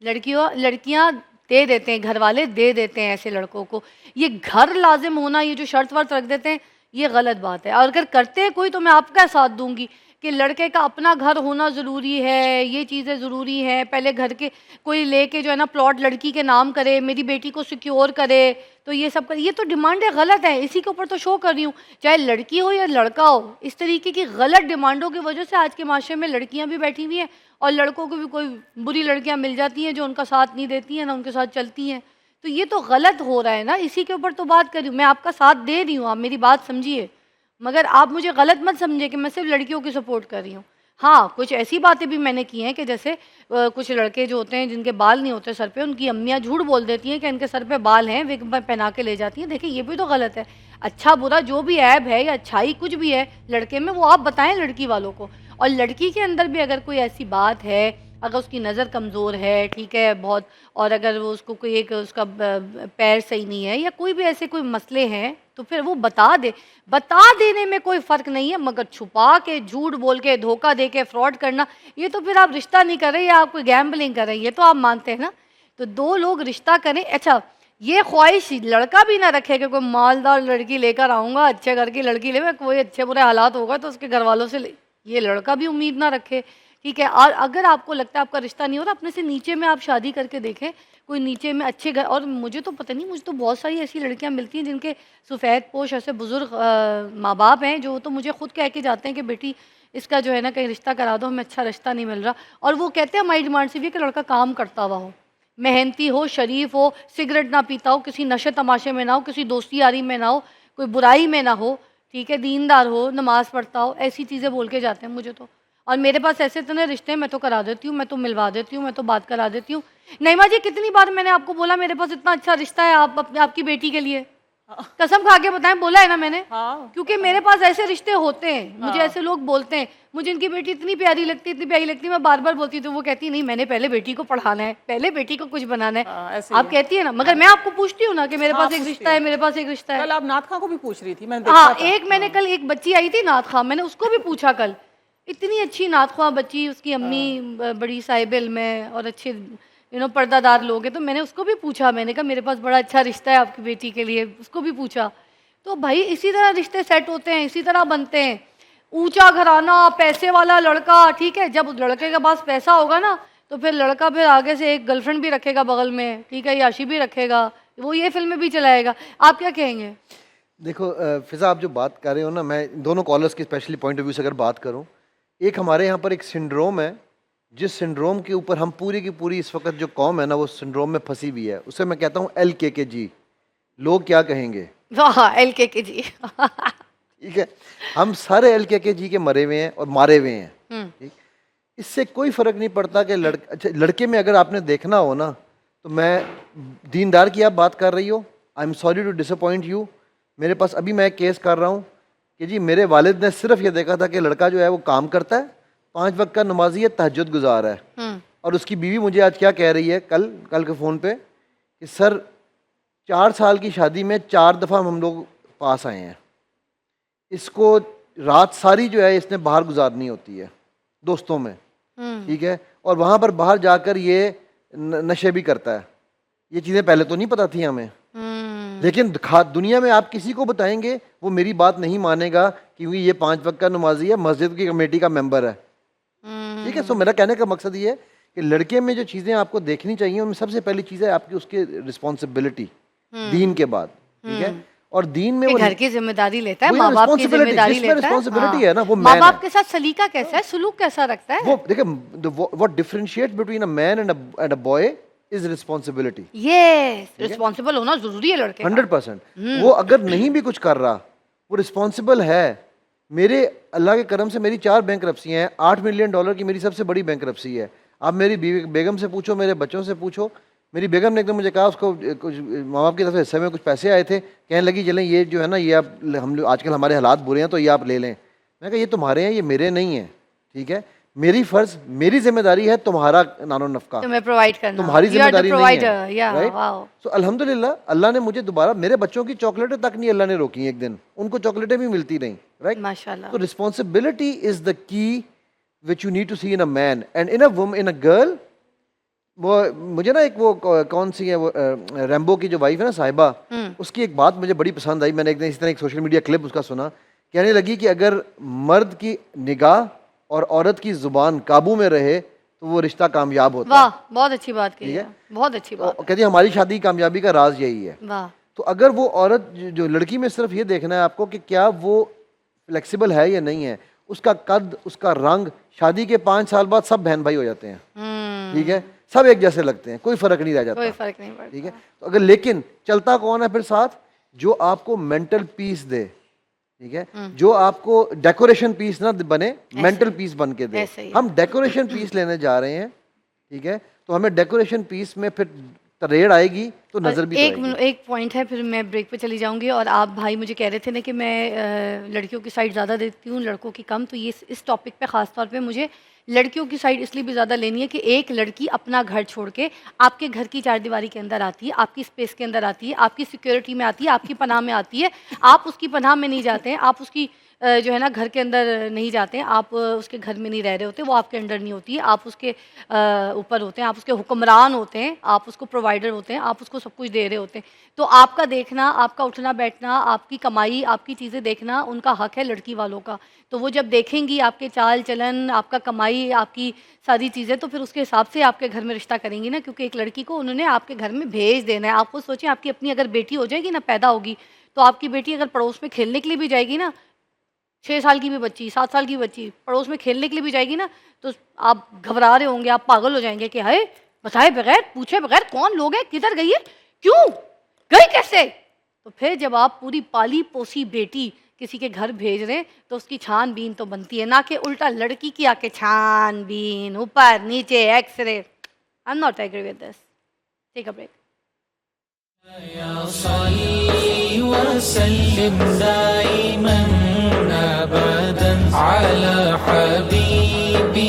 लड़कियां दे देते हैं, घर वाले दे देते हैं ऐसे लड़कों को। ये घर लाजिम होना, ये जो शर्त वर्त रख देते हैं, ये गलत बात है। और अगर करते हैं कोई तो मैं आपका साथ दूंगी कि लड़के का अपना घर होना ज़रूरी है, ये चीज़ें ज़रूरी हैं। पहले घर के कोई लेके जो है ना प्लॉट लड़की के नाम करे, मेरी बेटी को सिक्योर करे, तो ये सब कर, ये तो डिमांडें गलत है। इसी के ऊपर तो शो कर रही हूँ, चाहे लड़की हो या लड़का हो। इस तरीके की गलत डिमांडों की वजह से आज के माशरे में लड़कियाँ भी बैठी हुई हैं और लड़कों को भी कोई बुरी लड़कियाँ मिल जाती हैं जो उनका साथ नहीं देती हैं, ना उनके साथ चलती हैं। तो ये तो गलत हो रहा है ना, इसी के ऊपर तो बात कर रही हूँ। मैं आपका साथ दे रही हूँ, आप मेरी बात समझिए, मगर आप मुझे गलत मत समझिए कि मैं सिर्फ लड़कियों की सपोर्ट कर रही हूँ। हाँ, कुछ ऐसी बातें भी मैंने की हैं कि जैसे कुछ लड़के जो होते हैं जिनके बाल नहीं होते सर पे, उनकी अम्मियाँ झूठ बोल देती हैं कि इनके सर पे बाल हैं, विग पहना के ले जाती हैं। देखिए ये भी तो गलत है। अच्छा बुरा जो भी ऐब है या अच्छाई कुछ भी है लड़के में, वो आप बताएं लड़की वालों को। और लड़की के अंदर भी अगर कोई ऐसी बात है, अगर उसकी नज़र कमज़ोर है, ठीक है बहुत, और अगर वो उसको कोई एक उसका पैर सही नहीं है या कोई भी ऐसे कोई मसले हैं, तो फिर वो बता देने में कोई फ़र्क नहीं है। मगर छुपा के, झूठ बोल के, धोखा दे के, फ्रॉड करना, ये तो फिर आप रिश्ता नहीं कर रहे या आप कोई गैम्बलिंग कर रहे हैं, ये तो आप मानते हैं ना। तो दो लोग रिश्ता करें, अच्छा ये ख्वाहिश लड़का भी ना रखे कि कोई मालदार लड़की लेकर आऊँगा, अच्छे घर की लड़की ले, कोई अच्छे बुरे हालात होगा तो उसके घर वालों से ले, ये लड़का भी उम्मीद ना रखे, ठीक है। और अगर आपको लगता है आपका रिश्ता नहीं हो रहा, अपने से नीचे में आप शादी करके देखें, कोई नीचे में अच्छे घर। और मुझे तो पता नहीं, मुझे तो बहुत सारी ऐसी लड़कियां मिलती हैं जिनके सफ़ेद पोश ऐसे बुज़ुर्ग माँ बाप हैं, जो तो मुझे खुद कह के जाते हैं कि बेटी इसका जो है ना कहीं रिश्ता करा दो, हमें अच्छा रिश्ता नहीं मिल रहा। और वो कहते हैं हमारी डिमांड से भी कि लड़का काम करता हुआ हो, मेहनती हो, शरीफ हो, सिगरेट ना पीता हो, किसी नशे तमाशे में ना हो, किसी दोस्ती यारी में ना हो, कोई बुराई में ना हो, ठीक है, दीनदार हो, नमाज़ पढ़ता हो, ऐसी चीज़ें बोल के जाते हैं मुझे तो। और मेरे पास ऐसे इतने रिश्ते मैं तो करा देती हूँ, मैं तो मिलवा देती हूँ, मैं तो बात करा देती हूँ। नईमा जी, कितनी बार मैंने आपको बोला मेरे पास इतना अच्छा रिश्ता है आपकी बेटी के लिए, कसम खा के बताएं, बोला है ना मैंने? हाँ। क्योंकि मेरे पास ऐसे रिश्ते होते हैं, मुझे ऐसे लोग बोलते हैं, मुझे इनकी बेटी इतनी प्यारी लगती है, मैं बार बार बोलती हूँ तो वो कहती नहीं, मैंने पहले बेटी को पढ़ाना है, पहले बेटी को कुछ बनाना है। आप कहती है ना, मगर मैं आपको पूछती हूँ ना कि मेरे पास एक रिश्ता है, मेरे पास एक रिश्ता है। कल आप नाथ खां को भी पूछ रही थी, हाँ, मैंने कल एक बच्ची आई थी नाथ खां, मैंने उसको भी पूछा कल इतनी अच्छी नातख्वां बच्ची, उसकी अम्मी बड़ी साहिब इल्म है और अच्छे पर्दादार लोग हैं। तो मैंने उसको भी पूछा, मैंने कहा मेरे पास बड़ा अच्छा रिश्ता है आपकी बेटी के लिए, उसको भी पूछा। तो भाई इसी तरह रिश्ते सेट होते हैं, इसी तरह बनते हैं। ऊंचा घराना, पैसे वाला लड़का, ठीक है, जब उस लड़के के पास पैसा होगा ना तो फिर लड़का फिर आगे से एक गर्लफ्रेंड भी रखेगा बगल में, ठीक है, याशी भी रखेगा, वो ये फिल्में भी चलाएगा। आप क्या कहेंगे? देखो फिज़ा, आप जो बात कर रहे हो ना, मैं दोनों कॉलर्स की स्पेशली पॉइंट ऑफ व्यू से अगर बात करूं, एक हमारे यहाँ पर एक सिंड्रोम है, जिस सिंड्रोम के ऊपर हम पूरी की पूरी इस वक्त जो कौम है ना, वो सिंड्रोम में फंसी हुई है। उसे मैं कहता हूँ LKKG, लोग क्या कहेंगे। वाह, LKKG। ठीक है, हम सारे LKKG के मरे हुए हैं और मारे हुए हैं। ठीक, इससे कोई फ़र्क नहीं पड़ता कि लड़के में अगर आपने देखना हो ना, तो मैं दीनदार की आप बात कर रही हो, I am sorry to disappoint you. मेरे पास अभी मैं एक केस कर रहा हूँ कि जी मेरे वालिद ने सिर्फ ये देखा था कि लड़का जो है वो काम करता है, 5 वक्त का नमाजी है, तहज्जुद गुजार है, और उसकी बीवी मुझे आज क्या कह रही है कल के फ़ोन पे कि सर 4 साल की शादी में 4 दफ़ा हम लोग पास आए हैं, इसको रात सारी जो है इसने बाहर गुजारनी होती है दोस्तों में, ठीक है, और वहाँ पर बाहर जाकर ये नशे भी करता है। ये चीज़ें पहले तो नहीं पता थी हमें, लेकिन दुनिया में आप किसी को बताएंगे वो मेरी बात नहीं मानेगा, क्योंकि ये 5 वक्त का नमाजी है, मस्जिद की कमेटी का मेंबर है। ठीक है, सो मेरा कहने का मकसद ये है कि लड़के में जो चीज़ें आपको देखनी चाहिए, उनमें सबसे पहली चीज़ है आपकी उसकी रिस्पॉन्सिबिलिटी, दीन के बाद। ठीक है, और दीन में वो घर की जिम्मेदारी लेता है, वही माँ बाप की responsibility, जिम्मेदारी जिसमें लेता है। responsibility है ना, वो माँ man बाप है। के साथ सलीका कैसा है, सुलूक कैसा रखता है, वो देखिए, what differentiate between a man and a boy is responsibility. Yes, responsible होना जरूरी है लड़के का। 100%। वो अगर नहीं भी कुछ कर रहा, वो रिस्पॉन्सिबल है। मेरे अल्लाह के करम से मेरी 4 बैंकरप्सी हैं, $8 मिलियन की मेरी सबसे बड़ी बैंकरप्सी है। आप मेरी बेगम से पूछो, मेरे बच्चों से पूछो। मेरी बेगम ने एकदम मुझे कहा, उसको कुछ माँ बाप की तरफ से हिस्से में कुछ पैसे आए थे, कहने लगी चलें ये जो है ना, ये आप हम आजकल हमारे हालात बुरे हैं तो ये आप ले लें। मैं कहा ये तुम्हारे हैं, ये मेरे नहीं हैं। ठीक है, मेरी फर्ज, मेरी जिम्मेदारी है तुम्हारा नानो नफका तुम्हें प्रोवाइड करना, तुम्हारी जिम्मेदारी नहीं है, राइट? सो अल्हम्दुलिल्लाह अल्लाह ने मुझे दोबारा, मेरे बच्चों की चॉकलेटें तक नहीं अल्लाह ने रोकी एक दिन, उनको चॉकलेटें भी मिलती रहीं, राइट? माशाल्लाह। तो responsibility is the key which you need to see in a man and in a woman, in a girl. वो मुझे ना एक वो कौन सी है वो रैम्बो की जो वाइफ है ना, साहिबा, उसकी एक बात मुझे बड़ी पसंद आई। मैंने एक दिन इस तरह एक सोशल मीडिया क्लिप उसका सुना, कहने लगी कि अगर मर्द की निगाह और औरत की जुबान काबू में रहे तो वो रिश्ता कामयाब होता है। वाह, बहुत अच्छी बात की है, बहुत अच्छी बात। कहती है हमारी शादी की कामयाबी का राज यही है। वाह। तो अगर वो औरत जो लड़की में सिर्फ ये देखना है आपको कि क्या वो फ्लेक्सिबल है या नहीं है, उसका कद, उसका रंग, शादी के 5 साल बाद सब बहन भाई हो जाते हैं। ठीक है, सब एक जैसे लगते हैं, कोई फर्क नहीं रह जाता, कोई फर्क नहीं पड़ता। ठीक है, तो अगर लेकिन चलता कौन है फिर साथ, जो आपको मेंटल पीस दे, ठीक है, जो आपको डेकोरेशन पीस ना बने, मेंटल पीस बन के दे। हम डेकोरेशन पीस लेने जा रहे हैं, ठीक है, तो हमें डेकोरेशन पीस में फिर तरेड़ आएगी तो नजर भी एक पॉइंट है, फिर मैं ब्रेक पे चली जाऊंगी। और आप भाई मुझे कह रहे थे ना कि मैं लड़कियों की साइड ज़्यादा देती हूँ, लड़कों की कम। तो ये इस टॉपिक पे ख़ास तौर पे मुझे लड़कियों की साइड इसलिए भी ज़्यादा लेनी है कि एक लड़की अपना घर छोड़ के आपके घर की चारदीवारी के अंदर आती है, आपकी स्पेस के अंदर आती है, आपकी सिक्योरिटी में आती है, आपकी पनाह में आती है। आप उसकी पनाह में नहीं जाते हैं, आप उसकी जो है ना घर के अंदर नहीं जाते हैं, आप उसके घर में नहीं रह रहे होते, वो आपके अंडर नहीं होती है, आप उसके ऊपर होते हैं, आप उसके हुक्मरान होते हैं, आप उसको प्रोवाइडर होते हैं, आप उसको सब कुछ दे रहे होते हैं। तो आपका देखना, आपका उठना बैठना, आपकी कमाई, आपकी चीज़ें देखना उनका हक है लड़की वालों का। तो वो जब देखेंगी आपके चाल चलन, आपका कमाई, आपकी सारी चीज़ें, तो फिर उसके हिसाब से आपके घर में रिश्ता करेंगी ना, क्योंकि एक लड़की को उन्होंने आपके घर में भेज देना है। आप वो सोचें, आपकी अपनी अगर बेटी हो जाएगी ना, पैदा होगी, तो आपकी बेटी अगर पड़ोस में खेलने के लिए भी जाएगी ना, 6 साल की भी बच्ची, 7 साल की बच्ची पड़ोस में खेलने के लिए भी जाएगी ना, तो आप घबरा रहे होंगे, आप पागल हो जाएंगे कि हाय, बताए बगैर, पूछे बगैर कौन लोग हैं, किधर गई है, क्यों गई, कैसे। तो फिर जब आप पूरी पाली पोसी बेटी किसी के घर भेज रहे हैं तो उसकी छानबीन तो बनती है, ना कि उल्टा लड़की की आके छानबीन, ऊपर नीचे x-ray. I am not agree with this. Take a break. या सल्ली व सल्लिम दाइमन अबदन अला हबीब